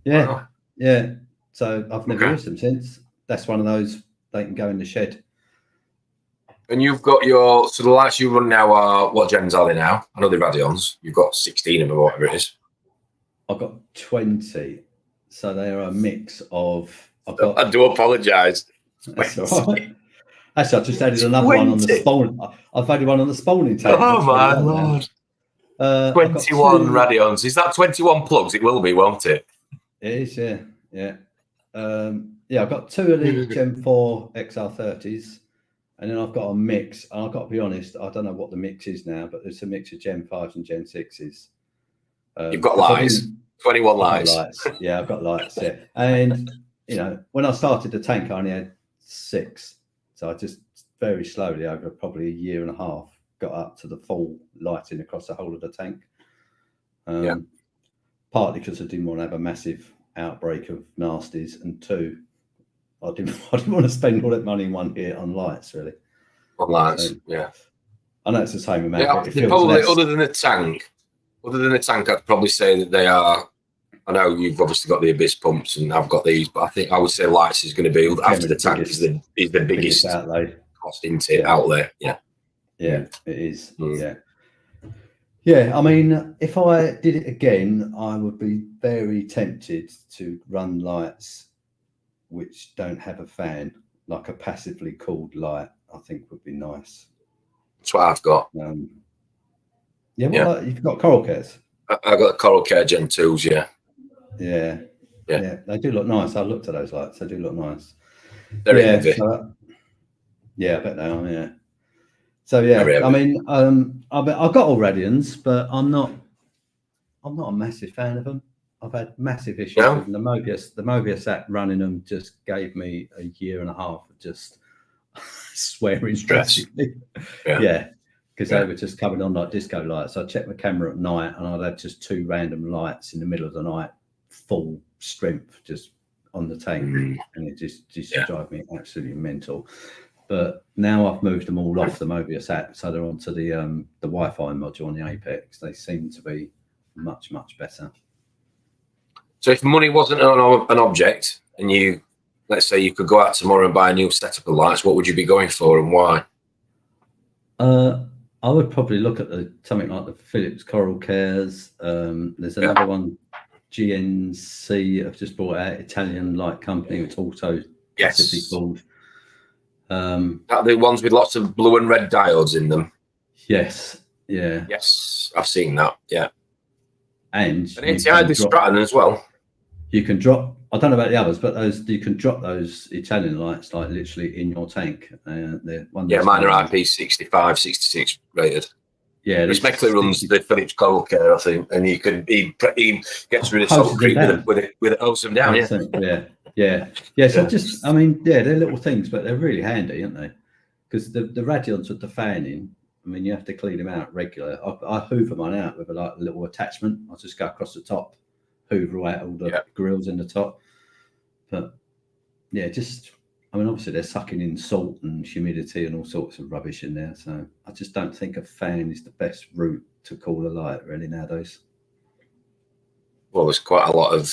Yeah. Wow. Yeah. So I've never used them since. That's one of those, they can go in the shed. And you've got so the lights you run now are, what gens are they now? I know they're Radeons. You've got 16 of them or whatever it is. I've got 20. So they are a mix of. I do apologise. That's all right. Actually, I just added another 20. One on the spawning. I've added one on the spawning tank. Oh my lord! 21 Radeons. Is that 21 plugs? It will be, won't it? It is, yeah, yeah. I've got two of the Gen 4 XR30s, and then I've got a mix. And I've got to be honest, I don't know what the mix is now, but there's a mix of Gen 5s and Gen 6s. You've got lights. 21 lights. Yeah, I've got lights. Yeah, and when I started the tank, I only had 6. So I just very slowly, over probably a year and a half, got up to the full lighting across the whole of the tank. Partly because I didn't want to have a massive outbreak of nasties, and two, I didn't want to spend all that money in one hit on lights, really. On lights, yeah. I know it's the same amount. Yeah, probably other than the tank, I'd probably say that they are. I know you've obviously got the Abyss pumps, and I've got these, but I think I would say lights is going to be after the tank is the biggest outlay. Cost into outlay. Yeah, it is. Yeah. I mean, if I did it again, I would be very tempted to run lights which don't have a fan, like a passively cooled light. I think would be nice. That's what I've got. You've got Coral Cares. I've got Coral Care Gen 2s. Yeah, they do look nice. I looked at those lights. They do look nice. They're heavy. I bet they are. Yeah. So I mean, I've got all Radeons, but I'm not a massive fan of them. I've had massive issues with them. The Mobius app running them just gave me a year and a half of just swearing drastically. Because they were just coming on like disco lights. So I checked my camera at night, and I'd have just 2 random lights in the middle of the night, full strength, just on the tank, and it just drive me absolutely mental. But now I've moved them all off the Mobius app, so they're onto the Wi-Fi module on the Apex. They seem to be much better. So if money wasn't an object, and let's say you could go out tomorrow and buy a new setup of lights, what would you be going for, and why? I I would probably look at something like the Phillips Coral Cares. There's another one, GNC. I've just brought out, Italian company. It's also classically called. The ones with lots of blue and red diodes in them. Yes. Yeah. Yes, I've seen that. Yeah. And it's the Stratton as well. You can drop. I don't know about the others, but you can drop those Italian lights literally in your tank. Mine are IP65, 66 rated. Yeah, This Meckley runs the Phillips Coral Care, I think, and he gets rid of salt creep with it hose them down. Yeah. So they're little things, but they're really handy, aren't they? Because the radions with the fanning, I mean, you have to clean them out regular. I hoover mine out with a little attachment. I just go across the top, hoover out all the grills in the top. But obviously they're sucking in salt and humidity and all sorts of rubbish in there. So I just don't think a fan is the best route to cool a light really nowadays. Well, there's quite a lot of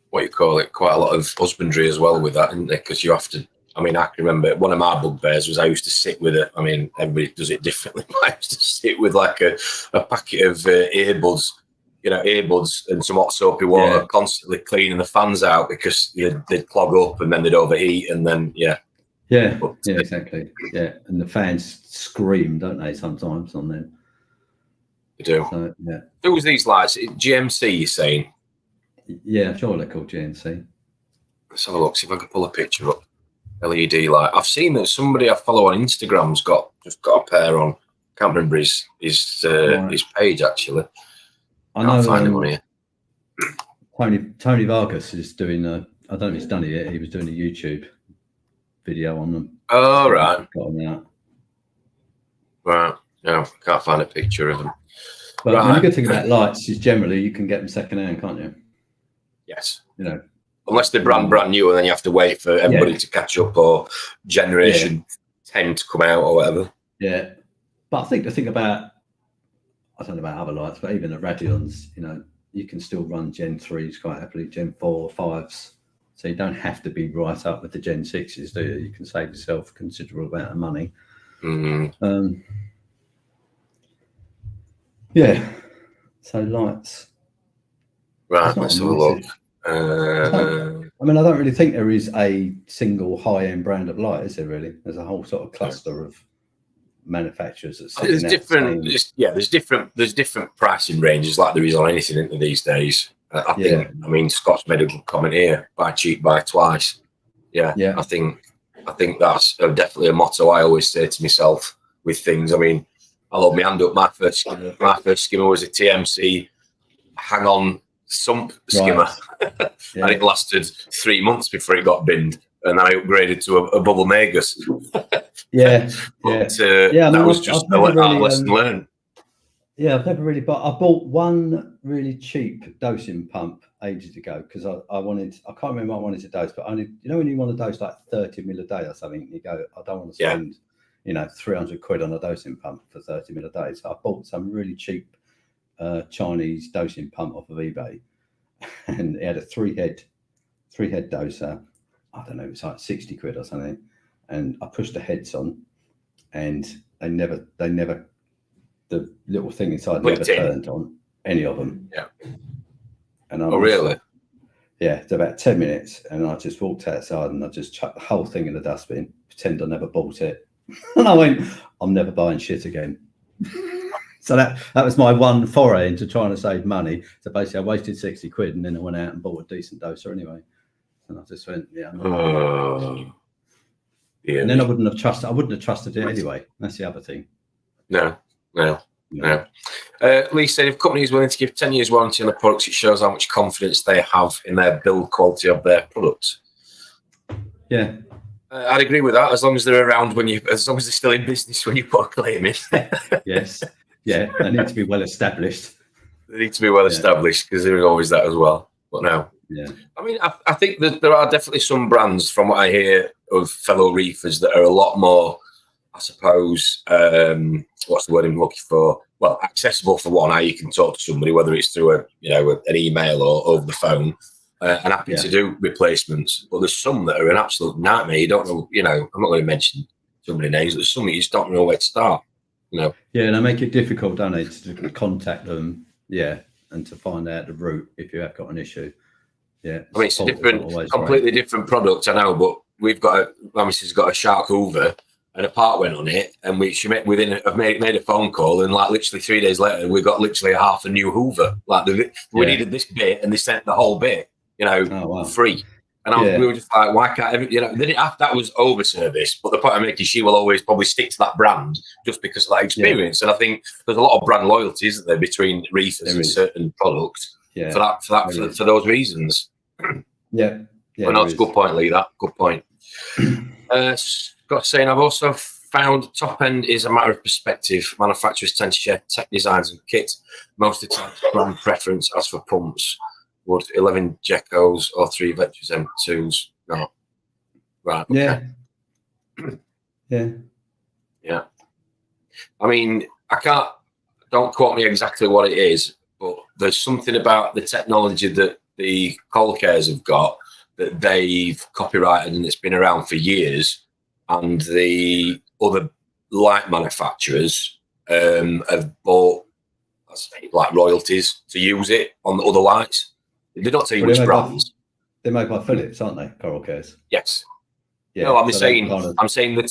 quite a lot of husbandry as well with that, isn't there? Because you have to. I mean, I can remember one of my bugbears was I used to sit with it. I mean, everybody does it differently. But I used to sit with a packet of earbuds, and some hot soapy water, constantly cleaning the fans out because they'd clog up and then they'd overheat and then exactly. Yeah, and the fans scream, don't they? Sometimes on them. They do. So, yeah. Who was these lights? GMC, you're saying? Yeah, I'm sure they're called GNC. Let's have a look. See if I can pull a picture up. LED light. I've seen that somebody I follow on Instagram's just got a pair on. Can't remember his page actually. I can't find him on here. Tony Vargas is doing I don't know if he's done it yet. He was doing a YouTube video on them. Oh right. Got them out. Right. No, can't find a picture of them. But the good thing about lights is generally you can get them second hand, can't you? Yes. Unless they're brand new, and then you have to wait for everybody to catch up or generation 10 to come out or whatever. Yeah. But I think the thing about, I don't know about other lights, but even the Radions, you can still run Gen 3s quite happily, Gen 4, 5s. So you don't have to be right up with the Gen 6s, do you? You can save yourself a considerable amount of money. Mm-hmm. So lights. Right, let's have a look. I don't really think there is a single high-end brand of light, is there really? There's a whole sort of cluster of manufacturers. There's different pricing ranges like there is on anything these days. I think. I mean, Scott's made a good comment here: buy cheap, buy twice. Yeah. I think that's definitely a motto I always say to myself with things. I mean, I'll hold my hand up. My first skimmer was a TMC hang-on sump skimmer, and it lasted 3 months before it got binned, and then I upgraded to a bubble Magus. That was just a lesson learned. I've never really I bought one really cheap dosing pump ages ago because I can't remember what I wanted to dose, but only, when you want to dose like 30 mil a day or something, you go, I don't want to spend 300 quid on a dosing pump for 30 mil a day. So I bought some really cheap Chinese dosing pump off of eBay, and it had a three head doser. I don't know, it's like 60 quid or something. And I pushed the heads on, and they never the little thing inside never turned on, any of them. Yeah. And I really? Yeah, it's about 10 minutes, and I just walked outside and I just chucked the whole thing in the dustbin, pretend I never bought it. And I went, I'm never buying shit again. So that was my one foray into trying to save money. So basically I wasted 60 quid, and then I went out and bought a decent doser anyway. And I just went, And then I wouldn't have trusted it anyway. That's the other thing. No. Lee said, if companies willing to give 10 years warranty on the products, it shows how much confidence they have in their build quality of their products. Yeah. I'd agree with that, as long as they're around as long as they're still in business when you put a claim in. Yes. Yeah, they need to be well established. They need to be well established, because there is always that as well. But no. Yeah. I mean, I think that there are definitely some brands, from what I hear of fellow reefers, that are a lot more, I suppose, what's the word I'm looking for? Well, accessible for one. How you can talk to somebody, whether it's through an email or over the phone, and happy to do replacements. But there's some that are an absolute nightmare. You don't know, I'm not going to mention too many names, but there's some that you just don't know where to start. you know. Yeah, and they make it difficult, don't they, to contact them, and to find out the route if you have got an issue. Yeah, I mean, it's a completely different product, I know, but my missus has got a shark hoover, and a part went on it, and she made a phone call, and like literally 3 days later, we got literally half a new hoover. Like we needed this bit, and they sent the whole bit, free. And we were just like, why can't that was over service? But the point I'm making, she will always probably stick to that brand just because of that experience. And I think there's a lot of brand loyalty, isn't there, between reefers and certain products for those reasons. Yeah. No, it's a good point, Lee. That good point. Got to say, and I've also found top end is a matter of perspective. Manufacturers tend to share tech designs and kits. Most of the time, brand preference. As for pumps, would 11 Geckos or 3 Vectors M2s? No. Right. Okay. Yeah. I mean, don't quote me exactly what it is, but there's something about the technology that the coral cares have got that they've copyrighted and it's been around for years. And the other light manufacturers have bought like royalties to use it on the other lights. They don't tell you which brands. They're made by Philips, aren't they? Coral cares. Yes. Yeah, no, I'm saying the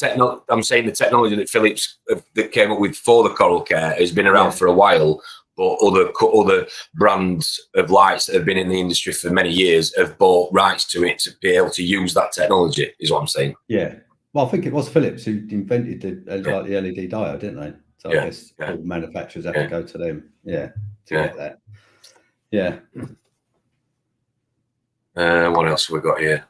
technology that Philips that came up with for the coral care has been around for a while. But other brands of lights that have been in the industry for many years have bought rights to it to be able to use that technology. Is what I'm saying. Yeah. Well, I think it was Philips who invented the LED diode, didn't they? So I guess all manufacturers have to go to them, to get that. Yeah. What else have we got here?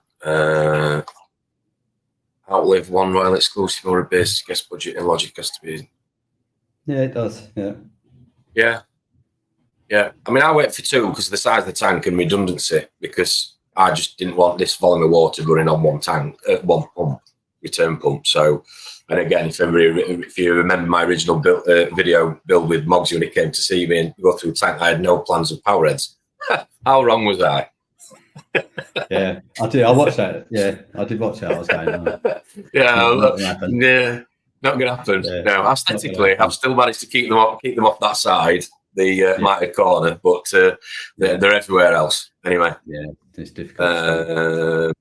Outlive one Royal exclusive or a base guest budget and logic has to be. Yeah, it does. Yeah. Yeah. I mean, I went for 2 because of the size of the tank and redundancy, because I just didn't want this volume of water running on one tank, one pump. Return pump. So, and again, if you remember my original video build with Moggsy when he came to see me and go through the tank, I had no plans of power heads. How wrong was I? Yeah, I did. I watched that. Yeah, I did watch that. I was going, not going to happen. No, aesthetically, I've still managed to keep them off that side, the mounted corner, but they're everywhere else. Anyway, it's difficult.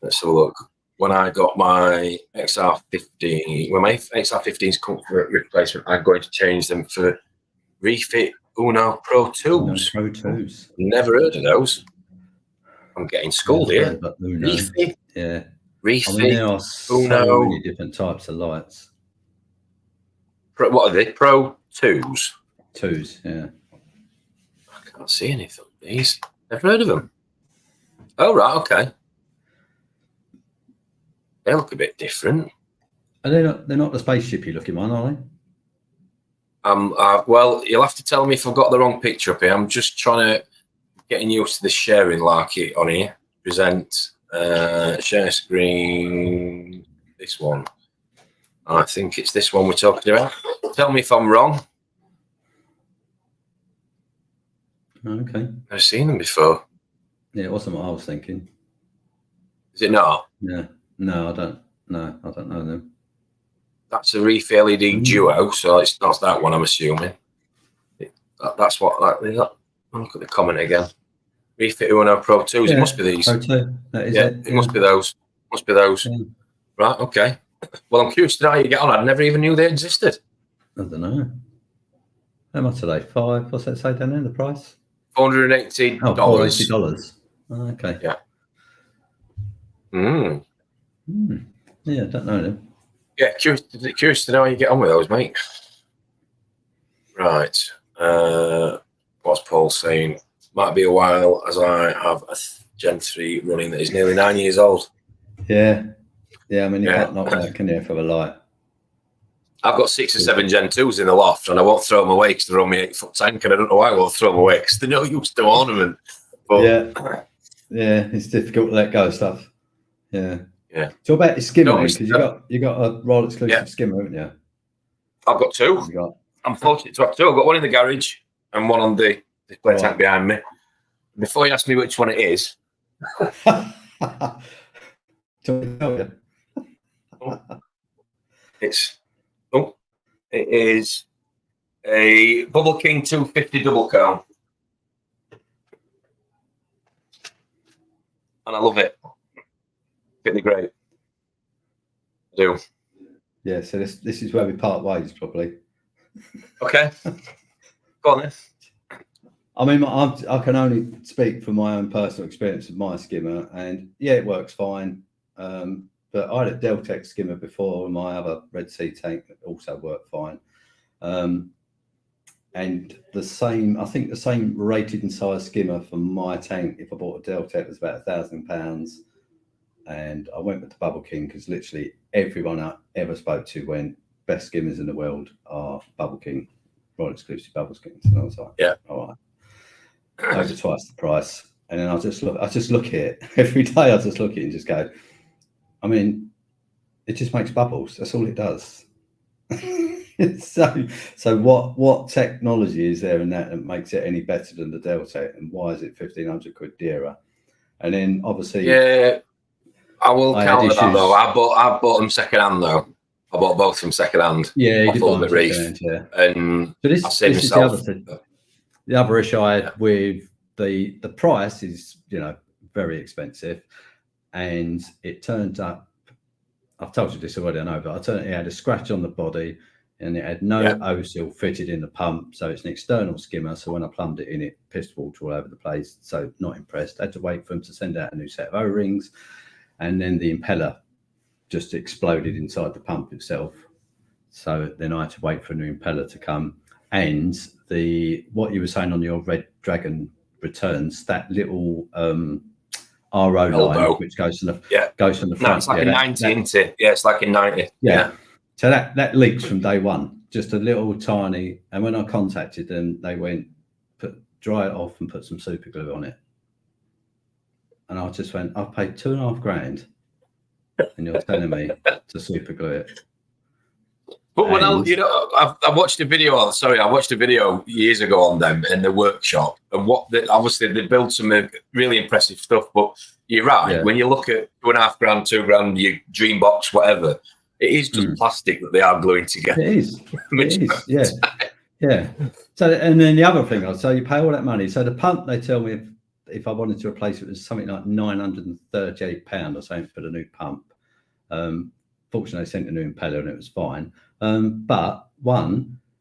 Let's have a look. When I got my XR15, when my XR15's comfort replacement, I'm going to change them for Refit Uno Pro 2s. Pro 2s. Never heard of those. I'm getting schooled here. Refit. Yeah. Refit. I mean, there are so many different types of lights. What are they? Pro 2s? 2s, yeah. I can't see anything. These. Never heard of them. Oh, right, okay. They look a bit different. Are they not? They're not the spaceshipy looking one, are they? Well, you'll have to tell me if I've got the wrong picture up here. I'm just trying to getting used to the sharing larky on here. Present, share screen. This one. I think it's this one we're talking about. Tell me if I'm wrong. Okay. I've seen them before. Yeah, it wasn't what I was thinking. Is it not? Yeah. No, I don't know them. That's a Reef LED Duo, so it's not that one, I'm assuming. That's what. Look at the comment again. Reef Uno Pro 2s. It must be these. Pro 2. That is it. It must be those. Must be those. Yeah. Right. Okay. Well, I'm curious to know how you get on. I never even knew they existed. I don't know. How much are they? 5? What's that say down there? The price? $480. Oh, $480. Oh, okay. Yeah. Yeah, I don't know them. Yeah, curious to know how you get on with those, mate. Right. What's Paul saying? Might be a while as I have a Gen 3 running that is nearly 9 years old. Yeah. I mean, you can't knock that, can you, for a light? I've got 6 or 7 Gen 2s in the loft, and I won't throw them away because they're only 8-foot tank, and I don't know why I won't throw them away because they're no use to ornament. But, yeah, it's difficult to let go of stuff. Yeah. So about your skimmer, because you got a Royal exclusive skimmer, haven't you? I've got 2. I'm fortunate to have 2. I've got one in the garage and one on the display tank behind me. Before you ask me which one it is, it's It is a Bubble King 250 double cone. And I love it. Fit me great. I do. Yeah, so this is where we part ways, probably. Okay. Go on then. I mean, I can only speak from my own personal experience with my skimmer, and yeah, it works fine. But I had a Deltec skimmer before, and my other Red Sea tank also worked fine. And the same, I think the same rated and size skimmer for my tank, if I bought a Deltec, was about £1,000. And I went with the Bubble King because literally everyone I ever spoke to went, best skimmers in the world are Bubble King, Royal Exclusive Bubble Kings. And I was like, yeah, all right, over twice the price. And then I just look at it every day. I just look at it and just go, I mean, it just makes bubbles. That's all it does. So what technology is there in that makes it any better than the Deltec, and why is it 1,500 quid dearer? And then obviously, yeah, I will counter that though. I bought them second hand though. I bought both from second hand. Yeah, you did buy them reef, second hand, yeah. And so this I saved is myself. The other issue I had with the price is, you know, very expensive, and it turned up. I've told you this already, I know, but it had a scratch on the body, and it had no O-seal fitted in the pump, so it's an external skimmer. So when I plumbed it in, it pissed water all over the place. So not impressed. I had to wait for them to send out a new set of O-rings, and then the impeller just exploded inside the pump itself. So then I had to wait for a new impeller to come. And what you were saying on your Red Dragon returns, that little RO line which goes from the front. No, it's like a 90, isn't it? Yeah, it's like a 90. Yeah. So that leaks from day one, just a little tiny. And when I contacted them, they went, dry it off and put some super glue on it. And I just went, I've paid £2,500, and you're telling me to super glue it. But when I watched a video. Sorry, I watched a video years ago on them in the workshop, and obviously they build some really impressive stuff. But you're right. When you look at £2,500, £2,000, your dream box, whatever, it is just plastic that they are gluing together. It is. Yeah. So, and then the other thing, so you pay all that money. So the pump, they tell me if I wanted to replace it, was something like £938 or something for the new pump. Fortunately, I sent a new impeller and it was fine. But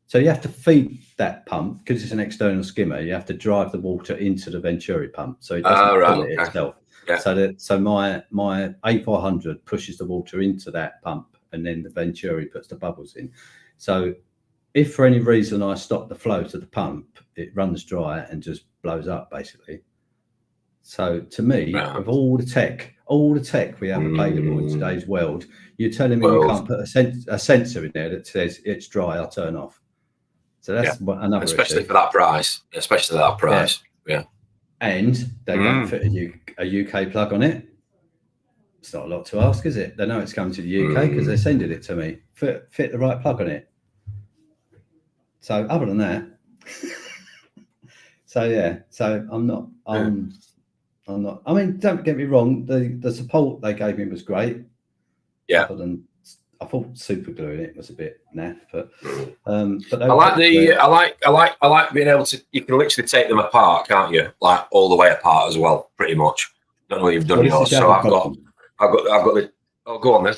so you have to feed that pump because it's an external skimmer. You have to drive the water into the Venturi pump, so it doesn't pull it itself. Yeah. So my A400 pushes the water into that pump, and then the Venturi puts the bubbles in. So if for any reason I stop the flow to the pump, it runs dry and just blows up basically. So to me, of all the tech we have available in today's world, you're telling me you can't put a sensor in there that says it's dry, I'll turn off. So that's another especially issue. For that price. Especially that price. Yeah. And they don't fit a UK plug on it. It's not a lot to ask, is it? They know it's coming to the UK because they're sending it to me. Fit the right plug on it. So other than that, so I'm not. I mean, don't get me wrong. The support they gave me was great. Yeah. Other than I thought super gluing it was a bit naff, but I like being able to. You can literally take them apart, can't you? Like all the way apart as well, pretty much. Don't know what you've done yours. So I've got the. Oh, go on then.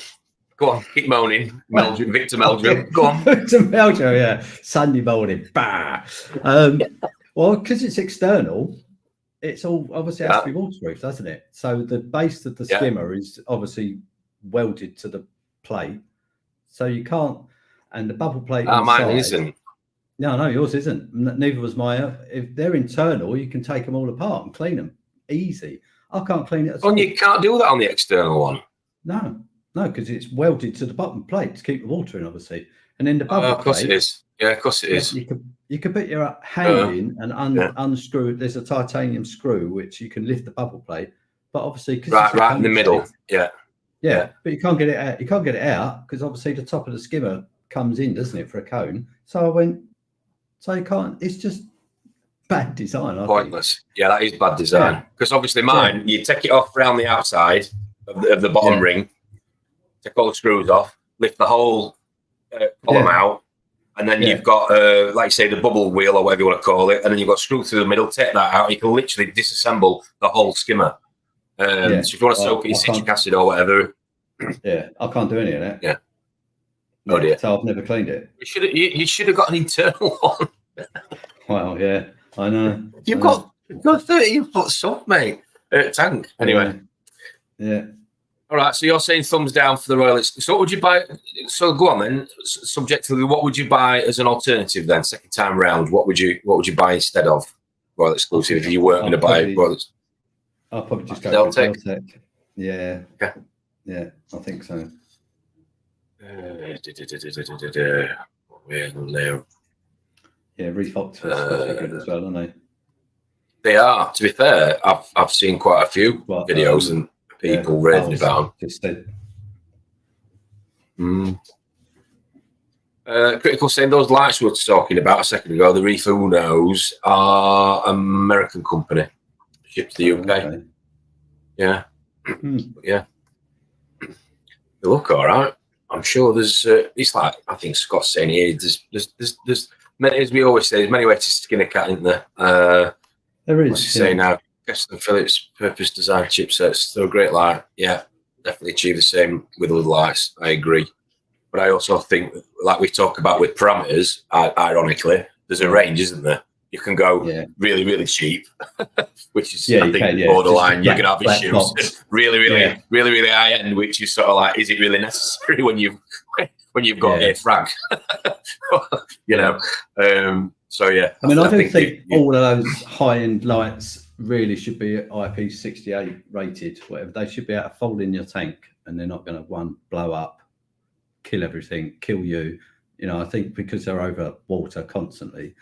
Go on, keep moaning. Victor Meldrew. Go on. Victor Meldrew, yeah. Sunday morning. Bah. Well, because it's external, it's all obviously has to be waterproof, doesn't it? So the base of the skimmer is obviously welded to the plate, so you can't. And the bubble plate. Mine isn't. No, yours isn't. Neither was mine. If they're internal, you can take them all apart and clean them easy. I can't clean it at all. You can't do that on the external one. No, because it's welded to the bottom plate to keep the water in, obviously. And then the bubble plate. Of course it is. Yeah, of course it is. You can put your hand in and unscrew. There's a titanium screw which you can lift the bubble plate, but obviously right in the middle. Yeah. But you can't get it out. You can't get it out because obviously the top of the skimmer comes in, doesn't it, for a cone? So I went. So you can't. It's just bad design. Pointless. Yeah, that is bad design. Because obviously mine, you take it off around the outside of the bottom ring, take all the screws off, lift the whole column out, And then you've got, like you say, the bubble wheel or whatever you want to call it. And then you've got screw through the middle, take that out. You can literally disassemble the whole skimmer. So if you want to soak it in citric acid or whatever. Yeah, I can't do any of that. Yeah. Oh dear. So I've never cleaned it. You should have got an internal one. Well, yeah, I know. You've got 13-foot sub, mate. Tank. Anyway. Yeah. All right, so you're saying thumbs down for the Royal Exclusive. So what would you buy? So go on then. Subjectively, what would you buy as an alternative then? Second time round, what would you buy instead of Royal Exclusive if you weren't going to buy Royal? I'll probably just go for Deltec. Yeah. Okay. Yeah, I think so. Yeah, Reef Octopus good as well, aren't they? They are. To be fair, I've seen quite a few videos and people raving about them. Critical saying those lights we were talking about a second ago, the Reef Unos, are an American company, shipped to the UK. Okay. Yeah, yeah. They look all right. I'm sure there's. It's like I think Scott's saying here. There's many, as we always say, there's many ways to skin a cat, isn't there? There is. What's he saying now? Keston Phillips purpose design chipsets. They're a great light. Yeah, definitely achieve the same with other lights. I agree. But I also think, like we talk about with parameters, ironically, there's a range, isn't there? You can go really, really cheap, which is I think borderline. You can have issues. Really high end, which is sort of like, is it really necessary when you've got a frag? You know. So yeah. I mean, I don't think all of those high end lights really should be IP68 rated. Whatever, they should be able to fold in your tank, and they're not going to blow up, kill everything, kill you. You know, I think because they're over water constantly.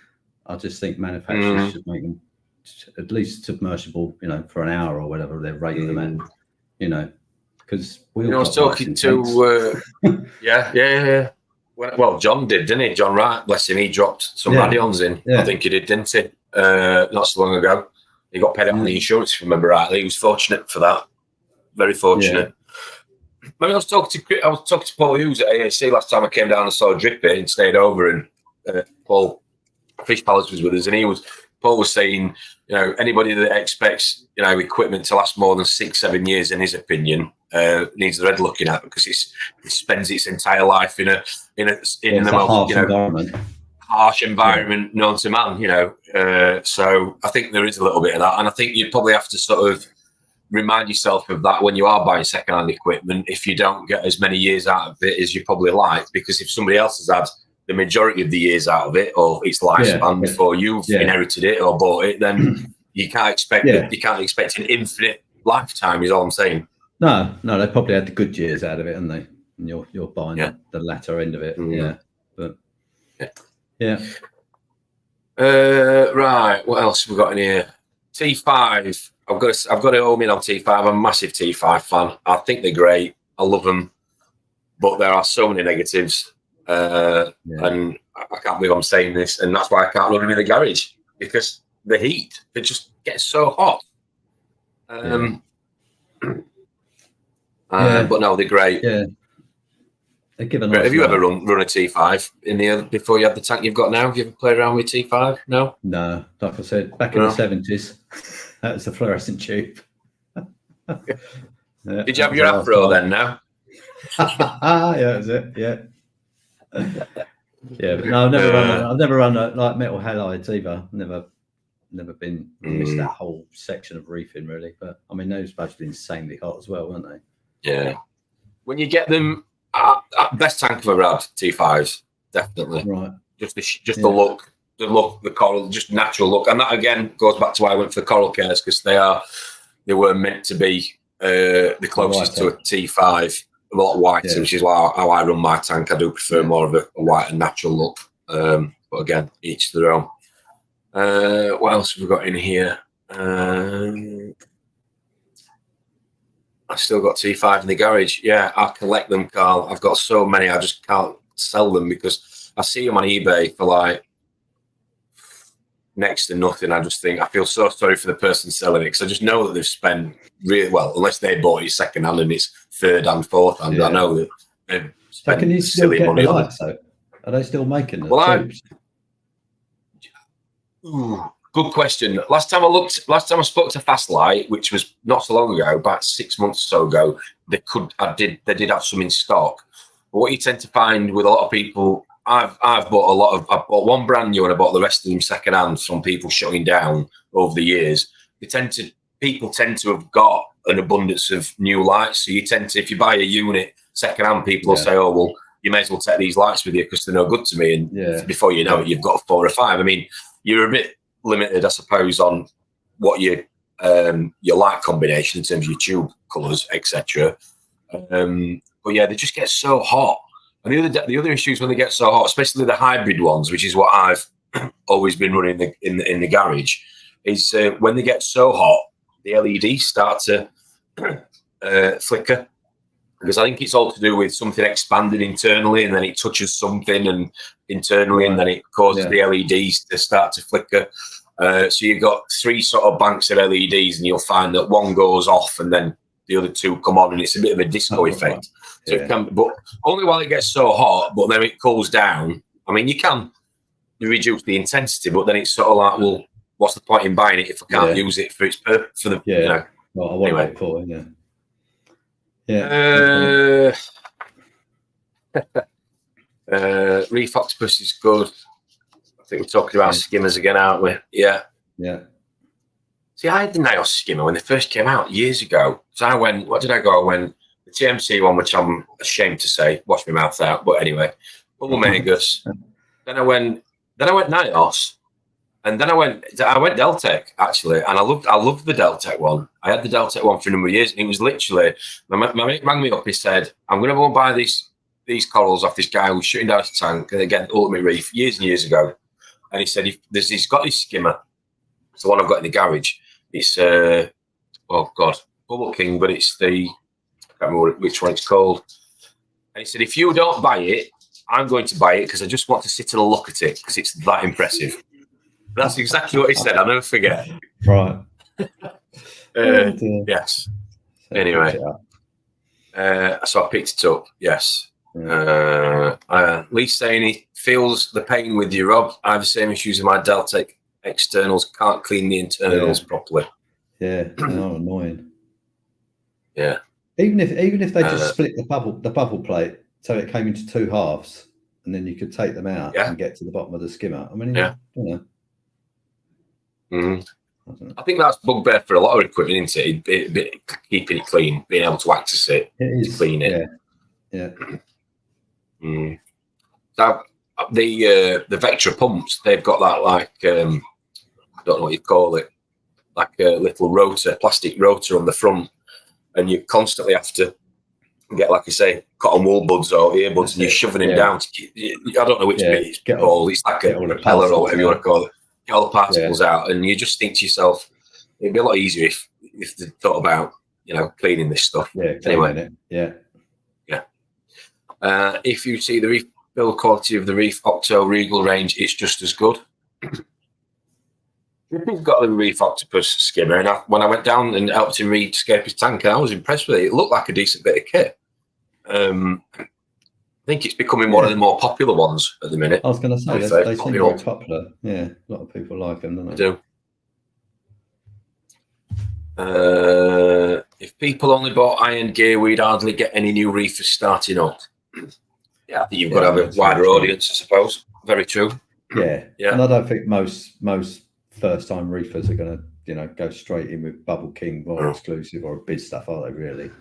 I just think manufacturers should make them at least submersible, you know, for an hour or whatever they're rating them at, you know, because I was talking to, well, John did, didn't he? John Wright, bless him, he dropped some Radions in. Yeah. I think he did, didn't he? Not so long ago. He got paid out on the insurance, if you remember rightly. He was fortunate for that. Very fortunate. Yeah. Maybe I was talking to Paul Hughes at AAC last time I came down and saw Drippy and stayed over, and Paul Fish Palace was with us, and Paul was saying, you know, anybody that expects, you know, equipment to last more than 6-7 years, in his opinion, needs the red looking at, because it spends its entire life in the most harsh environment known to man, you know. So I think there is a little bit of that, and I think you probably have to sort of remind yourself of that when you are buying second-hand equipment, if you don't get as many years out of it as you probably like, because if somebody else has had the majority of the years out of it, or its lifespan before you've inherited it or bought it, then you can't expect an infinite lifetime. Is all I'm saying. No, they probably had the good years out of it, haven't they? And you're buying the latter end of it. Right. What else have we got in here? T5. I've got to home in on T5. I'm a massive T5 fan. I think they're great. I love them, but there are so many negatives. And I can't believe I'm saying this, and that's why I can't run them in the garage, because the heat, it just gets so hot. But no, they're great. Yeah, they give a nice. Have you ever run a T5 in the before you had the tank you've got now? Have you ever played around with T5? No. No, like I said, back in the 70s, that was the fluorescent tube. Did you have your afro then? Now. Yeah, that's it. Yeah. Yeah, but no, I've never run like metal halides either. Never been missed that whole section of reefing really. But I mean, those supposed to be insanely hot as well, weren't they? Yeah. When you get them, best tank I've ever had, T5s, definitely. Right. Just the look, the coral, just natural look, and that again goes back to why I went for the coral cares, because they were meant to be the closest to a T5. A lot whiter, which is how I run my tank. I do prefer more of a white and natural look. But again, each to their own. What else have we got in here? I've still got T5 in the garage. Yeah, I collect them, Carl. I've got so many, I just can't sell them because I see them on eBay for like next to nothing. I just think I feel so sorry for the person selling it, because I just know that they've spent really well, unless they bought it second hand and it's third and fourth hand. I know that they've spent silly money on it. Are they still making the tubes? Good question. Last time I spoke to Fastlight, which was not so long ago, about 6 months or so ago, they did have some in stock. But what you tend to find with a lot of people, I bought one brand new and I bought the rest of them second hand from people shutting down over the years. People tend to have got an abundance of new lights. So you tend to, if you buy a unit second hand, people will say, "Oh, well, you may as well take these lights with you because they're no good to me." And before you know it, you've got 4 or 5. I mean, you're a bit limited, I suppose, on what your light combination in terms of your tube colours, etc. But yeah, they just get so hot. And the other issues when they get so hot, especially the hybrid ones, which is what I've always been running in the garage, is when they get so hot, the LEDs start to flicker. Because I think it's all to do with something expanding internally, and then it touches something and internally, and then it causes the LEDs to start to flicker. So you've got 3 sort of banks of LEDs, and you'll find that one goes off, and then the other 2 come on, and it's a bit of a disco effect. So it can, but only while it gets so hot. But then it cools down. I mean, you can reduce the intensity, but then it's sort of like, well, what's the point in buying it if I can't use it for its purpose? You know. Well, I want it for it, Reef Octopus is good. I think we're talking about skimmers again, aren't we? Yeah. See, I had the Nios skimmer when they first came out years ago. So I went, what did I go? I went the TMC one, which I'm ashamed to say, wash my mouth out. But anyway, Bubble Magus. Then I went Nios. And then I went Deltec, actually, and I loved the Deltec one. I had the Deltec one for a number of years, and it was literally, my mate rang me up. He said, "I'm going to go and buy these corals off this guy who's shutting down his tank, and again, Ultimate Reef, years and years ago." And he said, he's got this skimmer. It's the one I've got in the garage. It's Bubble King, but it's I can't remember which one it's called. And he said, "If you don't buy it, I'm going to buy it because I just want to sit and look at it because it's that impressive." That's exactly what he said. I'll never forget. Right. Yes. Anyway, so I picked it up. Yes. Lee's saying he feels the pain with you, Rob. I have the same issues with my Deltec externals. Can't clean the internals properly. Yeah, they are annoying. Yeah. Even if they just split the bubble plate so it came into 2 halves, and then you could take them out and get to the bottom of the skimmer. I mean, you know. I think that's bugbear for a lot of equipment, isn't it? Keeping it clean, being able to access it, clean it. So the Vectra pumps, they've got that like I don't know what you call it, like a little rotor, plastic rotor on the front, and you constantly have to get, like I say, cotton wool buds or earbuds, and you're shoving them down. I don't know which bit it's called. It's like a propeller or whatever you want to call it. Get all the particles out, and you just think to yourself, it'd be a lot easier if they thought about, cleaning this stuff. Anyway. If you see the reef build quality of the Reef Octo Regal range, it's just as good. We've got the Reef Octopus skimmer, and when I went down and helped him rescape his tank, I was impressed with it. It looked like a decent bit of kit. I think it's becoming one of the more popular ones at the minute. I was going to say, they seem very popular. Yeah, a lot of people like them, don't they? Do. If people only bought iron gear, we'd hardly get any new reefers starting up. Yeah, I think you've got to have a wider audience, I suppose. Very true. Yeah. And I don't think most first-time reefers are going to, go straight in with Bubble King or exclusive or bid stuff, are they really?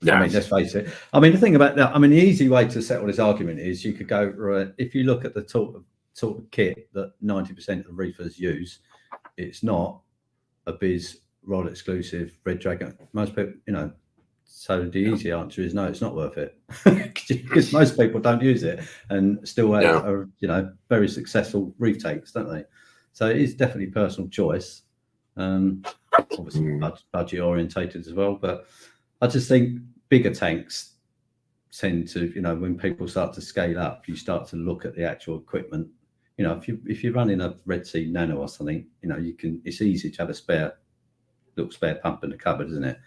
Yeah. I mean, let's face it. I mean, the thing about that, the easy way to settle this argument is you could go, right, if you look at the sort of kit that 90% of reefers use, it's not a Biz Rod exclusive Red Dragon. Most people, so the easy answer is no, it's not worth it because most people don't use it and still are, very successful reef tanks, don't they? So it is definitely personal choice. Obviously budget orientated as well, but I just think bigger tanks tend to, when people start to scale up, you start to look at the actual equipment. If you're running a Red Sea Nano or something, it's easy to have a little spare pump in the cupboard, isn't it?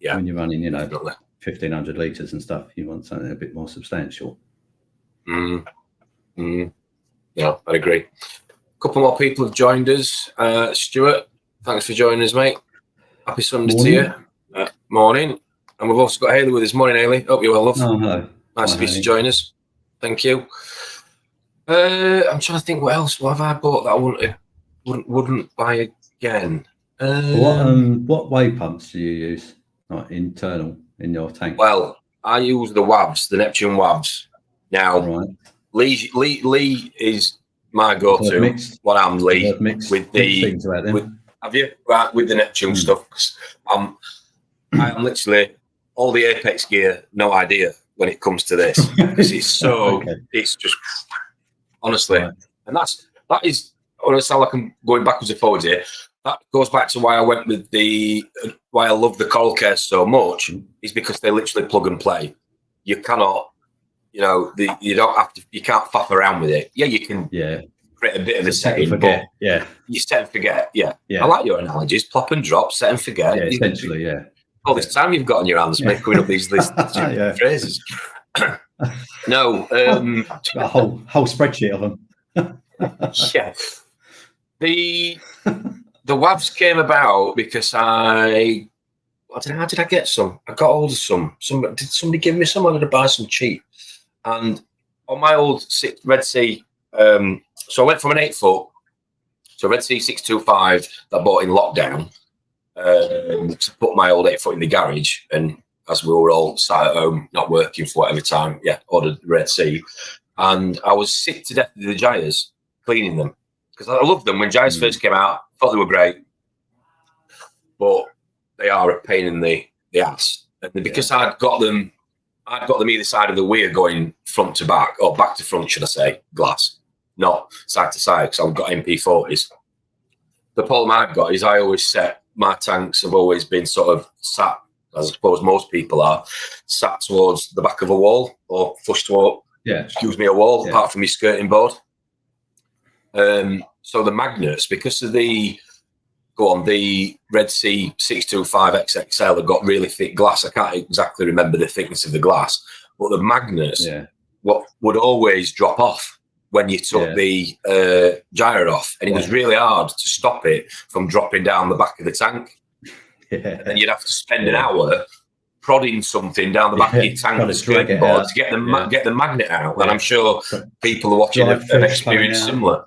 Yeah. When you're running, 1,500 litres and stuff, you want something a bit more substantial. Yeah, I agree. A couple more people have joined us. Stuart, thanks for joining us, mate. Happy Sunday to you. Morning. And we've also got Hayley with us. Morning, Hayley. Hope you're well, love. Oh, hello. Nice of you to join us. Thank you. I'm trying to think what else. What have I bought that I wouldn't buy again? What wave pumps do you use? Like internal in your tank? Well, I use the WAVs, the Neptune WAVs. Now, right. Lee is my go-to. What I'm Lee with the have you right with the Neptune stuff? I'm literally all the Apex gear, no idea when it comes to this because it's so it's just honestly, and that is. I want to sound like I'm going backwards and forwards here. That goes back to why I went with why I love the coral care so much is because they literally plug and play. You cannot, you don't have to, you can't faff around with it. Yeah, you can create a bit of a setting, but you set and forget. Yeah. I like your analogies. Plop and drop, set and forget. Yeah, essentially, All this time you've got on your hands making up these phrases. No. A whole spreadsheet of them. Yeah. The WAVs came about because how did I get some? I got hold of some. Did somebody give me some? I had to buy some cheap. And on my old Red Sea, so I went from an 8-foot, so Red Sea 625 that I bought in lockdown, to put my old 8-foot in the garage. And as we were all sat at home, not working for whatever time, ordered Red Sea. And I was sick to death of the gyres, cleaning them. Because I loved them when gyres first came out. Thought they were great, but they are a pain in the ass. And because I'd got them either side of the weir going front to back, or back to front, should I say, glass, not side to side, because I've got MP40s. The problem I've got is I always set my tanks have always been sort of sat, as I suppose most people are, sat towards the back of a wall or flushed toward, a wall, apart from my skirting board. So the magnets, because of the Red Sea 625 XXL have got really thick glass. I can't exactly remember the thickness of the glass, but the magnets what would always drop off when you took the gyre off, and it was really hard to stop it from dropping down the back of the tank. And you'd have to spend an hour prodding something down the back of your tank skirting board to get the magnet out. And I'm sure people are watching have experienced similar.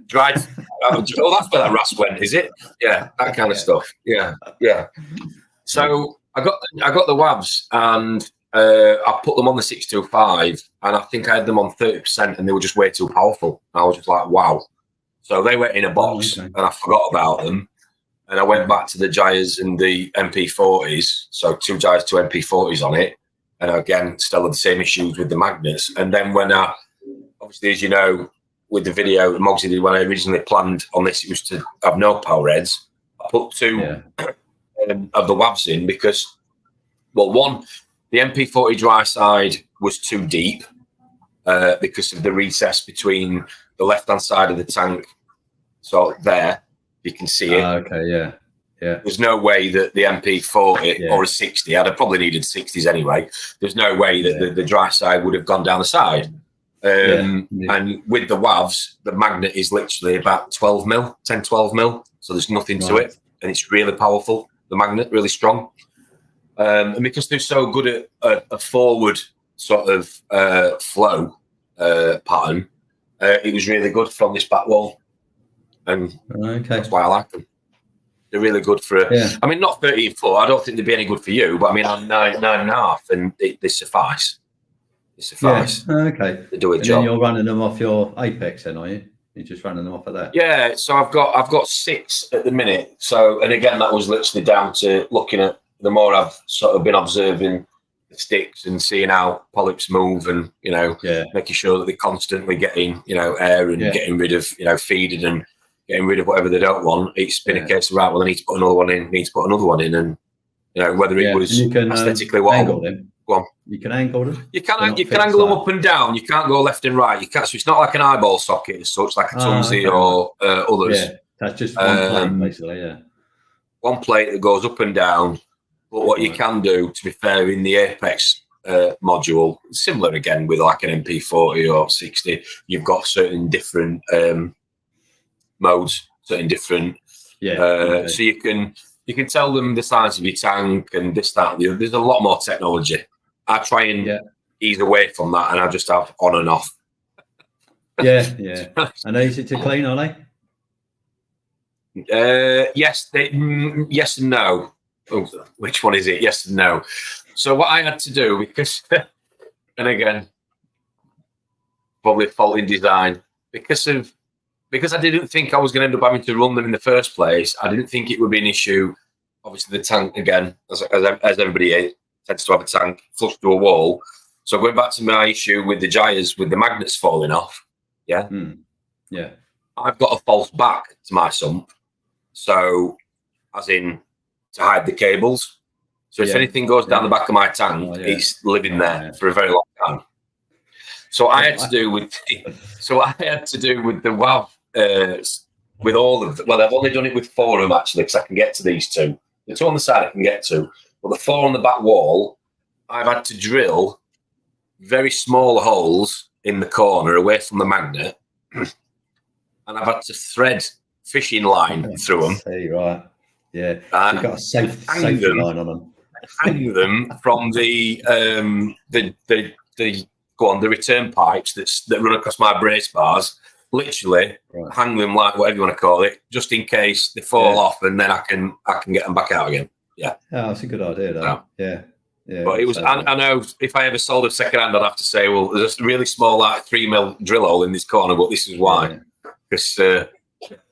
Dried. Oh, that's where that rasp went, is it? Yeah, that kind of stuff. Yeah. So I got the WAVs and I put them on the 625, and I think I had them on 30%, and they were just way too powerful. I was just like, wow. So they went in a box, and I forgot about them. And I went back to the gyres and the MP40s, so 2 gyres, 2 MP40s on it. And again, still had the same issues with the magnets. And then when obviously, as you know, with the video that Mogsy did when I originally planned on this, it was to have no power heads. I put 2 of the WAVs in because, well, one, the MP40 dry side was too deep because of the recess between the left-hand side of the tank. So there, you can see it. There's no way that the MP40 or a 60, I'd have probably needed 60s anyway. There's no way that the dry side would have gone down the side. And with the WAVs, the magnet is literally about 12 mil, 10, 12 mil. So there's nothing to it. And it's really powerful, the magnet, really strong. And because they're so good at a forward sort of flow pattern, it was really good from this back wall. And that's why I like them. They're really good for I mean, not 13.4. I don't think they'd be any good for you, but I mean, I'm 9.5, and they suffice. They suffice. They do a job. Then you're running them off your Apex, then, are you? You're just running them off of that. Yeah. So I've got 6 at the minute. So, and again, that was literally down to looking at the more I've sort of been observing the sticks and seeing how polyps move, and making sure that they're constantly getting air and getting rid of feeding and getting rid of whatever they don't want. It's been a case of right, well, I need to put another one in, and whether it was aesthetically what angle them. Go on. You can angle them. You can angle them up and down. You can't go left and right. You can't. So it's not like an eyeball socket as such, like a Tunzi or others. Yeah, that's just one plate, basically. Yeah, one plate that goes up and down. But what you can do, to be fair, in the Apex module, similar again with like an MP40 or 60. You've got certain different modes, certain different. So you can tell them the size of your tank and this, that, and the other. There's a lot more technology. I try and ease away from that, and I just have on and off. Yeah. And easy to clean, are they? Yes, yes and no. Oh, which one is it? Yes and no. So what I had to do, because, and again, probably fault in design, because I didn't think I was going to end up having to run them in the first place. I didn't think it would be an issue. Obviously, the tank, again, as everybody tends to have a tank flush to a wall. So going back to my issue with the gyres, with the magnets falling off, I've got a false back to my sump. So, as in, to hide the cables. So if anything goes down the back of my tank, it's living there for a very long time. So I had to do with the WAV, with all of them. Well, I've only done it with 4 of them actually, because I can get to these 2. The 2 on the side I can get to, but the 4 on the back wall, I've had to drill very small holes in the corner away from the magnet, and I've had to thread fishing line through them. Right. Yeah. So you've got a safety line on them. Hang them from the return pipes that run across my brace bars. Literally hang them like whatever you want to call it, just in case they fall off, and then I can get them back out again. Yeah. Oh, that's a good idea, though. Yeah. But it was. I know if I ever sold a second hand, I'd have to say, well, there's a really small, like 3mm drill hole in this corner, but this is why, because if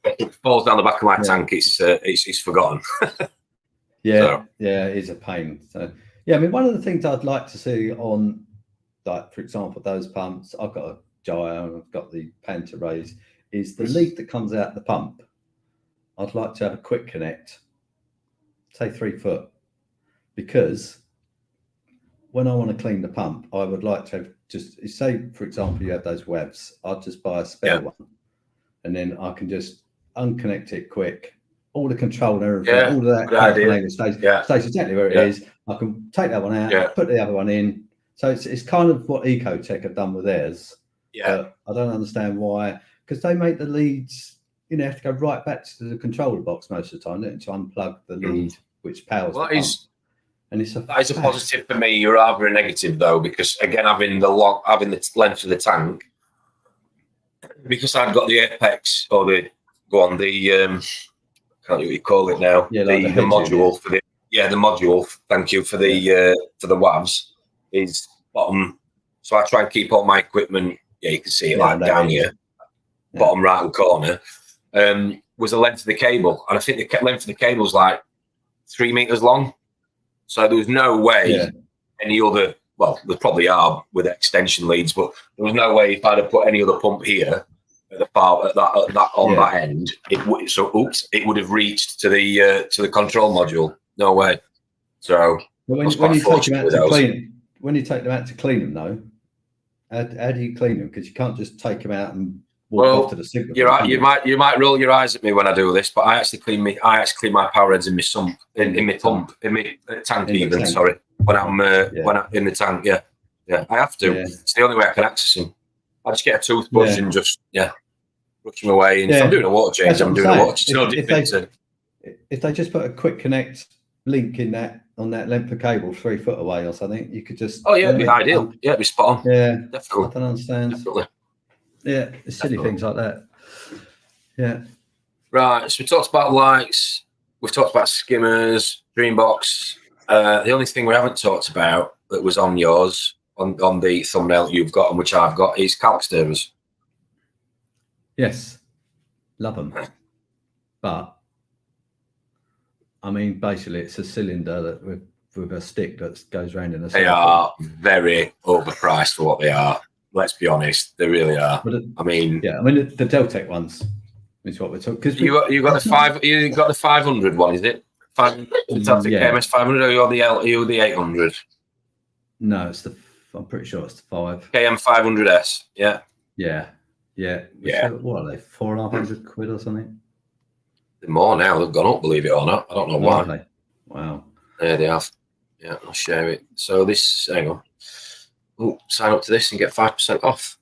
it falls down the back of my tank, it's forgotten. It is a pain. So I mean, one of the things I'd like to see on, like, for example, those pumps, I've got a gyre, I've got the Panther raise, is the lead that comes out the pump. I'd like to have a quick connect, say 3 foot, because when I want to clean the pump, I would like to have just, say, for example, you have those webs, I'd just buy a spare one, and then I can just unconnect it quick. All the control and everything, all of that stays exactly where it is. I can take that one out, put the other one in. So it's kind of what Ecotech have done with theirs. But I don't understand why, because they make the leads, you have to go right back to the controller box most of the time, don't you, to unplug the lead which powers the pump. And that is a positive for me. You're rather a negative though, because again, having the length of the tank, because I've got the apex or the can't you call it now? The module for the module. Thank you for the WAVs is bottom. So I try and keep all my equipment. Yeah, you can see it like down here, bottom right hand corner. Was the length of the cable, and I think the length of the cable is like 3 meters long. So there was no way any other. Well, there probably are with extension leads, but there was no way if I'd have put any other pump here at the part that end, it would have reached to the control module. No way. So when you take them out to clean them, though, how do you clean them? Because you can't just take them out and walk off to the signal. You're right. You might roll your eyes at me when I do this, but I actually clean my power heads in my sump, in my pump, in my tank even. Sorry, when I'm in the tank. Yeah, I have to. It's the only way I can access them. I just get a toothbrush and just brush them away. And if I'm doing a water change, I'm doing a water change. If they just put a quick connect link in on that length of cable 3 foot away or something, you could just. Oh yeah, it'd be ideal. Yeah, it'd be spot on. Yeah, definitely. I don't understand. Definitely. Yeah, it's silly things like that. Yeah. Right. So we talked about lights. We've talked about skimmers, Dreambox. The only thing we haven't talked about that was on yours, on the thumbnail you've got and which I've got, is calc stirrers. Yes, love them. But I mean, basically, it's a cylinder that with a stick that goes round in a circle. They are very overpriced for what they are. Let's be honest, they really are. The Deltec ones is what we're talking. Because you got the 500 one, is it? KMS 500, or you're the 800? No, I'm pretty sure it's the 5. KM 500S. Yeah. What are they? 4,500 quid or something? They're more now. They've gone up, believe it or not. I don't know why. Wow. There they have. Yeah, I'll share it. So this, hang on. Oh, sign up to this and get 5% off.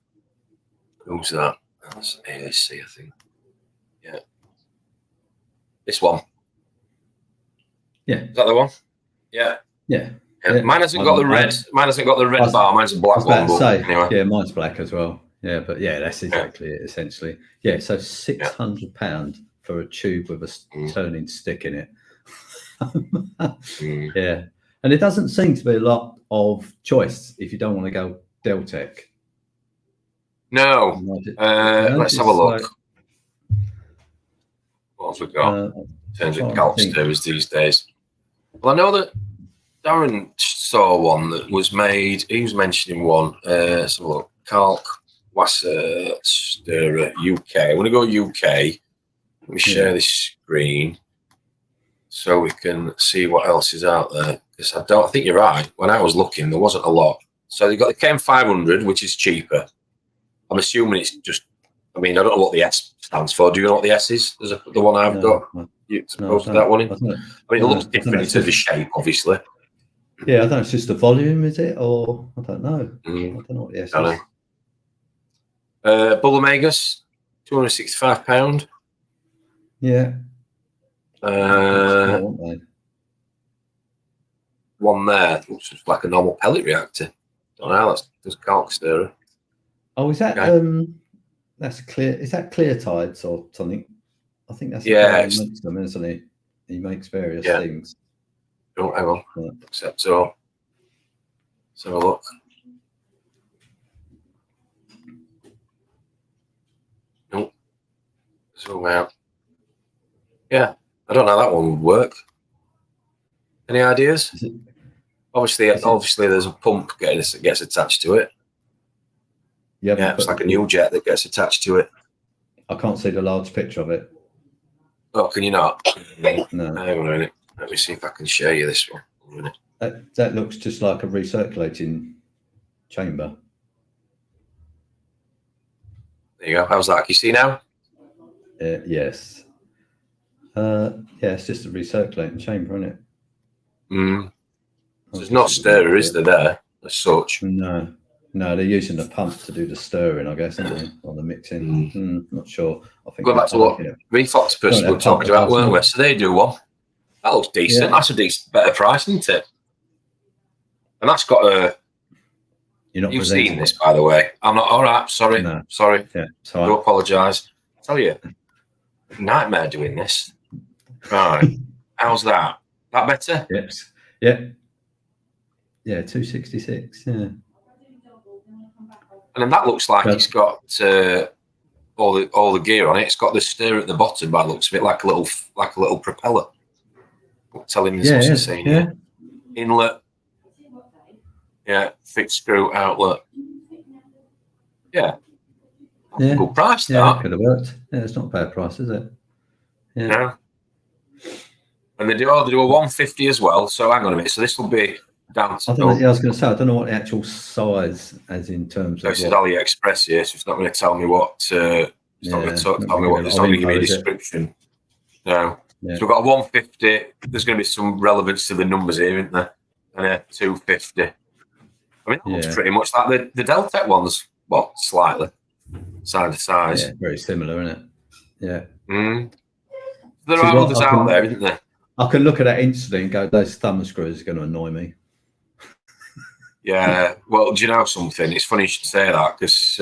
Who's that? That's AAC, I think. Yeah. This one. Yeah. Is that the one? Yeah. Yeah. Mine hasn't got the red. Mine hasn't got the red bar. Mine's a black one. Anyway. Yeah, mine's black as well. Yeah, but yeah, that's exactly it. Essentially, yeah. So £600 for a tube with a turning stick in it. Yeah, and it doesn't seem to be a lot of choice if you don't want to go Deltec. No. Let's have a look. What have we got in terms of calc stirrers these days? Well, I know that Darren saw one that was made. He was mentioning one. Let's have a look. Calc Wasser Stirrer UK. I'm going to go UK. Let me share this screen so we can see what else is out there. Because I think you're right. When I was looking, there wasn't a lot. So you've got the KM500, which is cheaper. I'm assuming it's just. I mean, I don't know what the S stands for. Do you know what the S is? There's the one I've got. You supposed to that one in? I mean, it looks different in terms of shape, obviously. Yeah, I don't know. It's just the volume, is it? Or I don't know. I don't know what the S is. Bullomegas, £265. Yeah. One there looks just like a normal pellet reactor. Don't know. That's just calc stirrer. Oh, is that that's clear? Is that Clear Tides or something? I think that's he makes them, isn't he? He makes various things. Oh, hang on. Yeah. Except so. Let's have a look. Nope. Zoom out. Yeah, I don't know how that one would work. Any ideas? Obviously, there's a pump that gets attached to it. Yeah, it's like a new jet that gets attached to it. I can't see the large picture of it. Oh, can you not? No. Hang on a minute. Let me see if I can show you this one. That looks just like a recirculating chamber. There you go. How's that? Can you see now? Yes. Yeah, it's just a recirculating chamber, isn't it? So there's not stirrer, is there, as such? No, they're using the pump to do the stirring, I guess, aren't they? Or the mixing. Not sure. I think go back to what Reef Octopus we were talking about, weren't we? So they do one. That looks decent. Yeah. That's a decent, better price, isn't it? And that's got a. You've seen this, by the way. I'm not. All right. Sorry. No. Sorry. Yeah. I do apologise. I tell you, nightmare doing this. Right. How's that? That better? Yes. Yeah. Yeah. 266. Yeah. And then that looks like it's got all the gear on it. It's got the stir at the bottom by the looks of it, like a little propeller. Telling me what's saying here. Inlet. Yeah, fixed screw outlet. Yeah. Yeah. Good price, that. That could have worked. Yeah, it's not a bad price, is it? Yeah. No. And they do a 150 as well. So hang on a minute. So this will be down to. I was going to say, I don't know what the actual size, as in terms of. This is AliExpress here, so it's not going to tell me what. It's not going to tell me what. It's not going to give me a description. No. Yeah. So we've got a 150. There's going to be some relevance to the numbers here, isn't there? And a 250. I mean, it looks pretty much like the Deltec ones. Well, slightly side to size. Yeah, very similar, isn't it? Yeah. There are others out there, isn't there? I can look at that instantly and go, those thumb screws are going to annoy me. Yeah. Well, do you know something? It's funny you should say that because,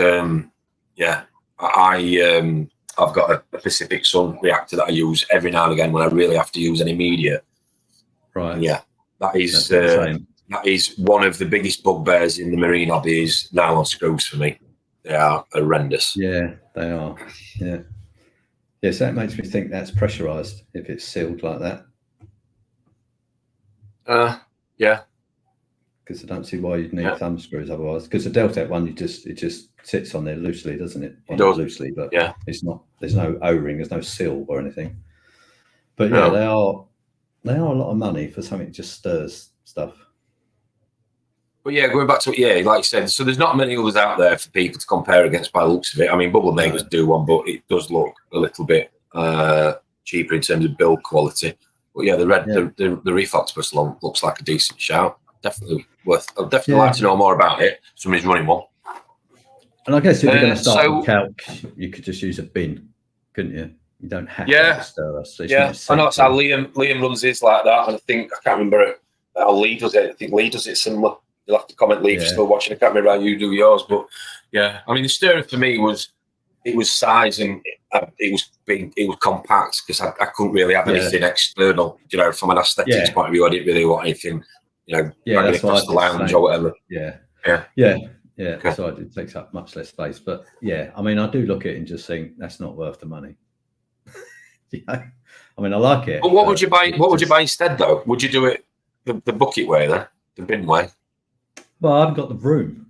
I've got a Pacific Sun reactor that I use every now and again when I really have to use any media. Right. And yeah, that is one of the biggest bugbears in the marine hobby is nylon screws for me. They are horrendous. Yeah, they are. Yeah. Yes, that makes me think that's pressurized if it's sealed like that. Yeah. Because I don't see why you'd need thumb screws otherwise. Because the Deltec one, it just sits on there loosely, doesn't it? It does. Loosely, but it's not. There's no O-ring, there's no seal or anything. But yeah, they are a lot of money for something that just stirs stuff. But yeah, going back to like you said, so there's not many others out there for people to compare against by the looks of it. I mean, Bubble Makers do one, but it does look a little bit cheaper in terms of build quality. But yeah, the Reef Octopus looks like a decent shout. definitely worth. I'd definitely like to know more about it. Somebody's running one. And I guess if you're going to start with calc, you could just use a bin, couldn't you? You don't have to have a stirrer. So it's not I know it's how Liam runs his like that, and I think I can't remember how Lee does it. I think Lee does it similar. You'll have to comment, Lee, if you're still watching. I can't remember how you do yours, but yeah, I mean the stirrer for me was size and it was compact because I couldn't really have anything external, you know, from an aesthetics point of view. I didn't really want anything, you know, dragging across the lounge or whatever. That's why it takes up much less space. But yeah, I mean, I do look at it and just think that's not worth the money. You know? I mean, I like it. But what would you buy? What would you buy instead, though? Would you do it the bucket way, then, the bin way? Well, I haven't got the room,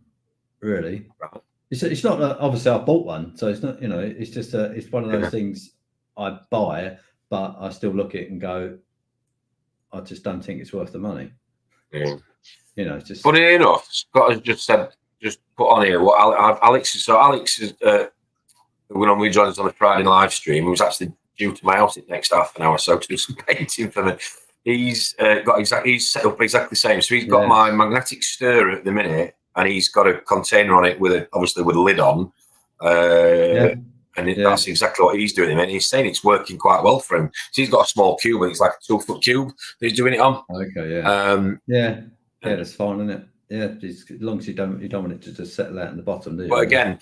really. Right. It's not obviously I bought one, so it's not, you know, it's just it's one of those things I buy, but I still look at it and go, I just don't think it's worth the money. Yeah. You know, it's just. Funny enough, Scott has just said, just put on here what Alex is. So Alex is when we joined us on the Friday live stream, he was actually due to my house in the next half an hour or so to do some painting for me. He's he's set up exactly the same. So he's got my magnetic stirrer at the minute, and he's got a container on it obviously with a lid on. And that's exactly what he's doing. And he's saying it's working quite well for him. So he's got a small cube, and it's like a 2-foot cube that he's doing it on. Okay, that's fine, isn't it? Yeah, as long as you don't want it to just settle out in the bottom, do you? But again,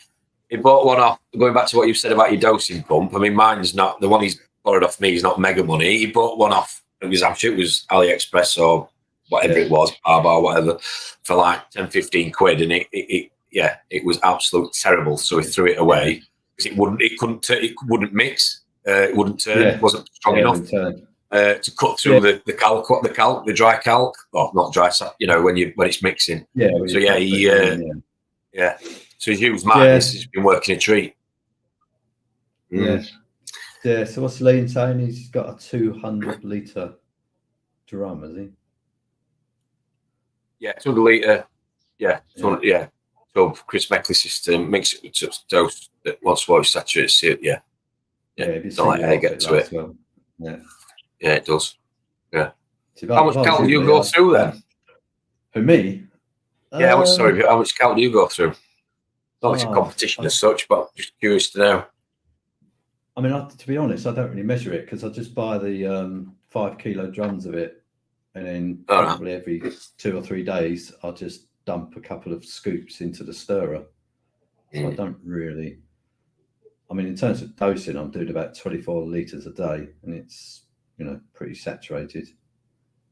he bought one off. Going back to what you said about your dosing pump, I mean, mine's not the one he's borrowed off me. Is not mega money. He bought one off. I'm sure it was AliExpress or whatever it was, Barbar, whatever, for like 10-15 quid, and it was absolutely terrible. So he threw it away because it wouldn't mix, it wouldn't turn, it wasn't strong enough to cut through the dry calc, or not dry, you know, when it's mixing. So so he's used mine. He's been working a treat. Yeah. So what's Liam saying? He's got a 200-litre drum, has he? Yeah, 200 litre. Yeah, 200, yeah. So Chris Meckley system makes it to dose once more saturates it. Yeah. Don't let air get to it. Well. Yeah, it does. Yeah. How much calc do you go through then? For me? Yeah, how much calc do you go through? Not much competition as such, but just curious to know. I mean, to be honest, I don't really measure it because I just buy the 5 kilo drums of it, and then probably every 2 or 3 days, I'll just dump a couple of scoops into the stirrer. So I don't really. I mean, in terms of dosing, I'm doing about 24 litres a day, and it's, you know, pretty saturated.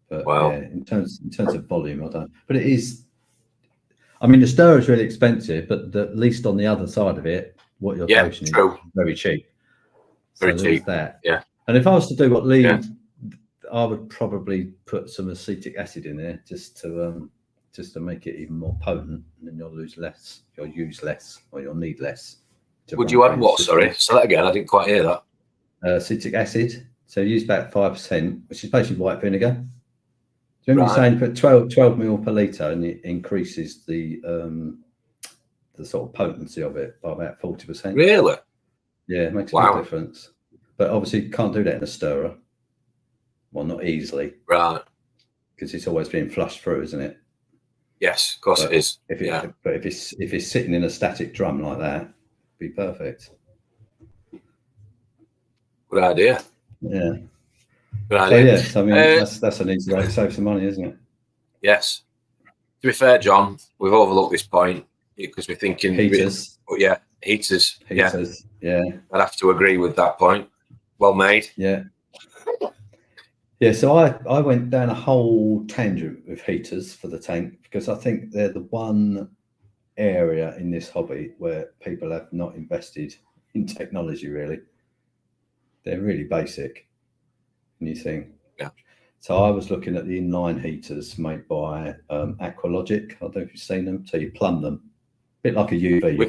But in terms of volume, I don't. But it is. I mean, the stirrer is really expensive, but at least on the other side of it, what you're dosing is very cheap. Very cheap. That. Yeah. And if I was to do what Lee, I would probably put some acetic acid in there just to make it even more potent, and then you'll lose less, you'll use less, or you'll need less. Would you add what? Sorry, say that again. I didn't quite hear that. Acetic acid. So use about 5%, which is basically white vinegar. So remember saying put 12 ml per litre, and it increases the sort of potency of it by about 40%. Really? Yeah, it makes a big difference. But obviously you can't do that in a stirrer. Well, not easily. Right. Because it's always being flushed through, isn't it? Yes, of course it is. But if it's sitting in a static drum like that, it'd be perfect. Good idea. Yeah. Good idea. So, I mean, that's an easy way to save some money, isn't it? Yes. To be fair, John, we've overlooked this point because we're thinking heaters. Heaters. Yeah. I'd have to agree with that point. Well made. Yeah. Yeah, so I went down a whole tangent with heaters for the tank because I think they're the one area in this hobby where people have not invested in technology, really. They're really basic, anything. Yeah. So I was looking at the inline heaters made by Pelagic. I don't know if you've seen them. So you plumb them, a bit like a UV.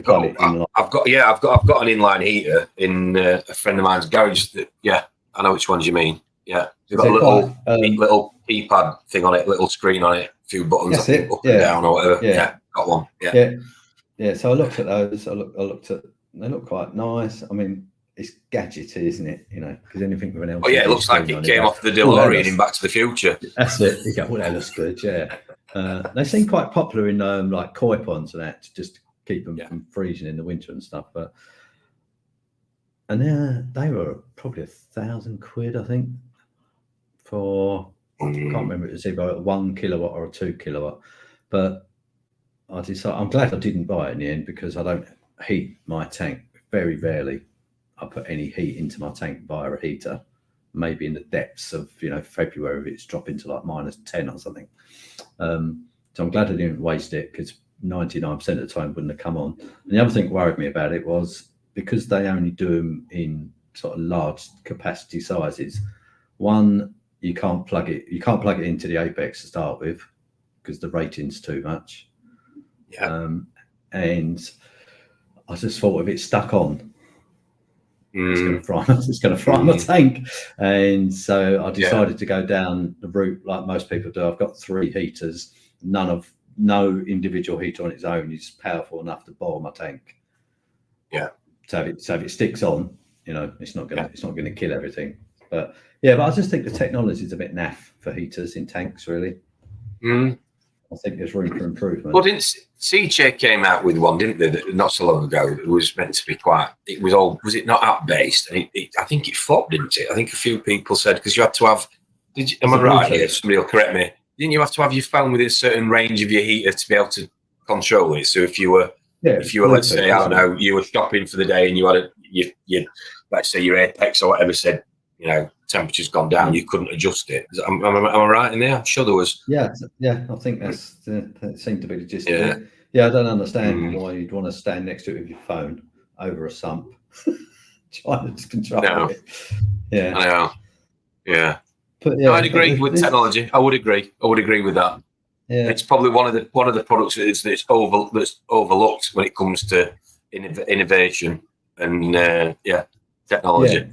I've got an inline heater in a friend of mine's garage. I know which ones you mean. Yeah, you've got a little keypad thing on it, little screen on it, a few buttons up and down or whatever. Yeah, got one. Yeah. So I looked at those. I looked at. They look quite nice. I mean, it's gadgety, isn't it? You know, because anything with an LCD. Oh yeah, it looks like it came off the DeLorean in Back to the Future. That's it. You go, well, that looks good. Yeah. They seem quite popular in like koi ponds and that, to just keep them from freezing in the winter and stuff. And they were probably £1,000, I think, for I can't remember, it was either a 1 kilowatt or a 2 kilowatt. But I decided, I'm glad I didn't buy it in the end, because I don't heat my tank. Very rarely I put any heat into my tank via a heater. Maybe in the depths of February, it's dropping to like -10 or something. So I'm glad I didn't waste it, because 99% of the time wouldn't have come on. And the other thing that worried me about it was, because they only do them in sort of large capacity sizes, one, you can't plug it into the Apex to start with, because the rating's too much. And I just thought, if it's stuck on, it's going to fry my tank. And so I decided to go down the route like most people do. I've got 3 heaters. No individual heater on its own is powerful enough to boil my tank. So if it sticks on, it's not going to kill everything. But I just think the technology is a bit naff for heaters in tanks, really. I think there's room for improvement. Well, didn't CJ came out with one, didn't they, not so long ago? It was meant to be was it not app based? And I think it flopped, didn't it? I think a few people said, because you had to have, am I right here? Somebody will correct me. Didn't you have to have your phone within a certain range of your heater to be able to control it? So if you were, let's say, I don't know, you were shopping for the day and you had let's say your Apex or whatever said, temperature's gone down, you couldn't adjust it. Am I right in there? I'm sure there was. Yeah. I think that seemed to be the gist of it. I don't understand why you'd want to stand next to it with your phone over a sump trying to control it. I know. But I'd agree with technology. I would agree with that. It's probably one of the products that's overlooked when it comes to innovation and technology.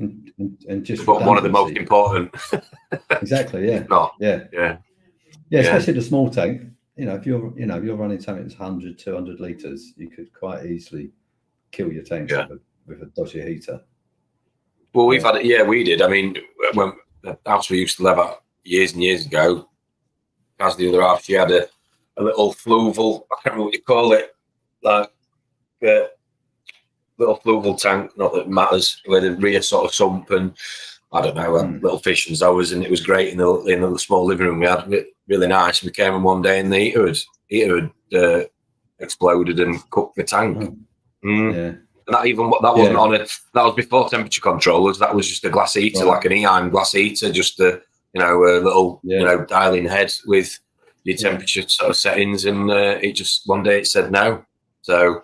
And just one of the most important. Exactly. Especially the small tank. If you're running something that's 100, 200 litres, you could quite easily kill your tank with a dodgy heater. Well, we've had it. We did. I mean, when the house we used to live at years and years ago, as the other half, she had a little fluval. I can't remember what you call it, like little fluval tank. Not that it matters. With a rear sort of sump and I don't know, little fish and zoas, and it was great in the small living room we had. Really nice. We came in one day and the heater had exploded and cooked the tank. And that wasn't on it. That was before temperature controllers. That was just a glass heater, like an EIM glass heater, just a little dialing head with your temperature sort of settings, and it just one day it said no. So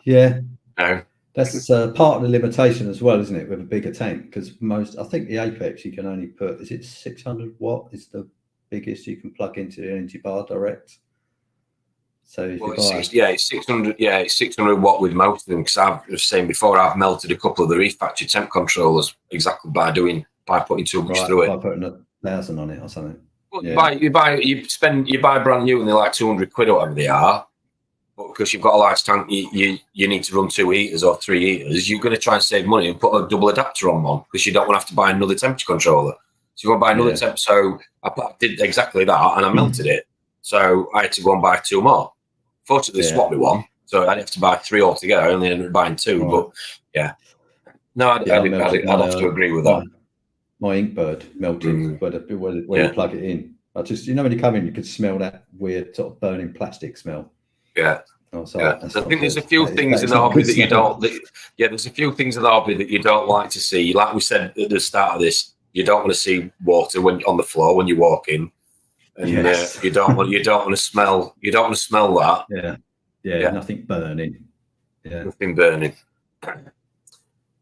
that's part of the limitation as well, isn't it, with a bigger tank? Because I think the Apex you can only put, is it 600 watt is the biggest you can plug into the energy bar direct. So it's 600. It's 600 watt with most of them. Because I've just saying before, I've melted a couple of the reef factory temp controllers exactly by putting too much through it. By putting 1,000 on it or something. Well, you buy brand new and they're like 200 quid or whatever they are. But because you've got a large tank, you need to run 2 heaters or 3 heaters. You're going to try and save money and put a double adapter on one, because you don't want to have to buy another temperature controller. So you want to buy another temp. So I did exactly that and I melted it. So I had to go and buy 2 more. Fortunately, they swapped me one, so I'd have to buy 3 altogether. I only ended up buying 2, but I'd have to agree with that. My Inkbird melted where you plug it in. I just, when you come in, you could smell that weird sort of burning plastic smell. I think there's a few things in the hobby that you don't. There's a few things in the hobby that you don't like to see. Like we said at the start of this, you don't want to see water on the floor when you walk in. And you don't want to smell. You don't want to smell that. Nothing burning. Nothing burning.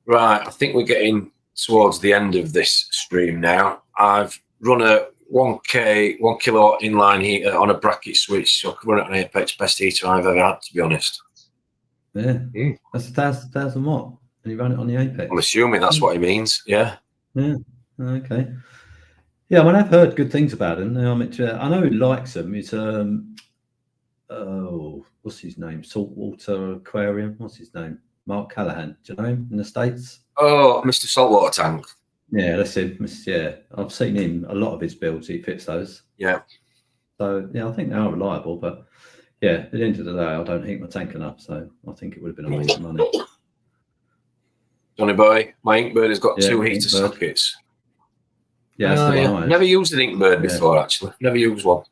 Right, I think we're getting towards the end of this stream now. I've run a 1 kilowatt inline heater on a bracket switch, so I can run it on Apex, best heater I've ever had, to be honest. That's 1,000 watt, and you run it on the Apex. I'm assuming that's what he means. Okay. Yeah, I mean, I've heard good things about him. I know he likes them. It's what's his name? Saltwater Aquarium. What's his name? Mark Callahan. Do you know him in the States? Oh, Mr. Saltwater Tank. Yeah, that's him. Yeah, I've seen him. A lot of his builds, he fits those. Yeah. So yeah, I think they are reliable, but yeah, at the end of the day, I don't heat my tank enough, so I think it would have been a waste of money. Johnny boy, my Inkbird has got Yeah, 2 heater Inkbird. sockets. Yeah, that's the one I Never used an Inkbird before, actually. Never used one.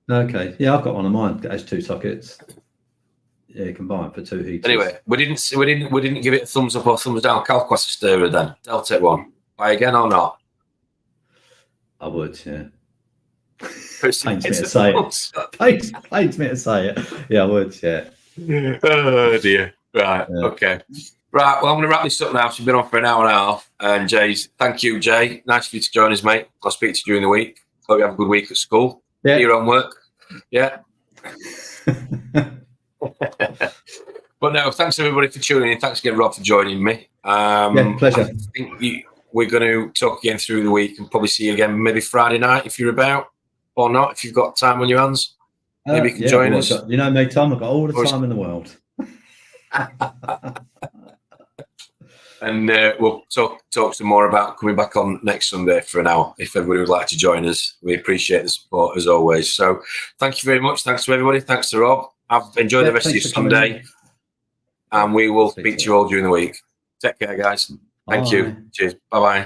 Okay, yeah, I've got one of mine that has 2 sockets. Yeah, you can buy it for 2 heaters. Anyway, we didn't give it a thumbs up or thumbs down. Calquas stirrer then. Deltec one. Buy again or not? I would, yeah. Pains me to say it. Pains me to say it. Yeah, I would, yeah. Oh dear. Right. Yeah. Okay. Right. Well, I'm going to wrap this up now. So we've been on for an hour and a half. And thank you, Jay. Nice for you to join us, mate. I'll speak to you during the week. Hope you have a good week at school. Yeah. Your own work. Yeah. But no, thanks everybody for tuning in. Thanks again, Rob, for joining me. Yeah, pleasure. I think we're going to talk again through the week and probably see you again maybe Friday night if you're about, or not, if you've got time on your hands. Maybe you can join us. You know me, Tom, I've got all the time in the world. And we'll talk some more about coming back on next Sunday for an hour if everybody would like to join us. We appreciate the support as always. So thank you very much. Thanks to everybody. Thanks to Rob. Enjoy the rest of your Sunday. And we will speak to you all during the week. Take care, guys. Thank you. Cheers. Bye-bye.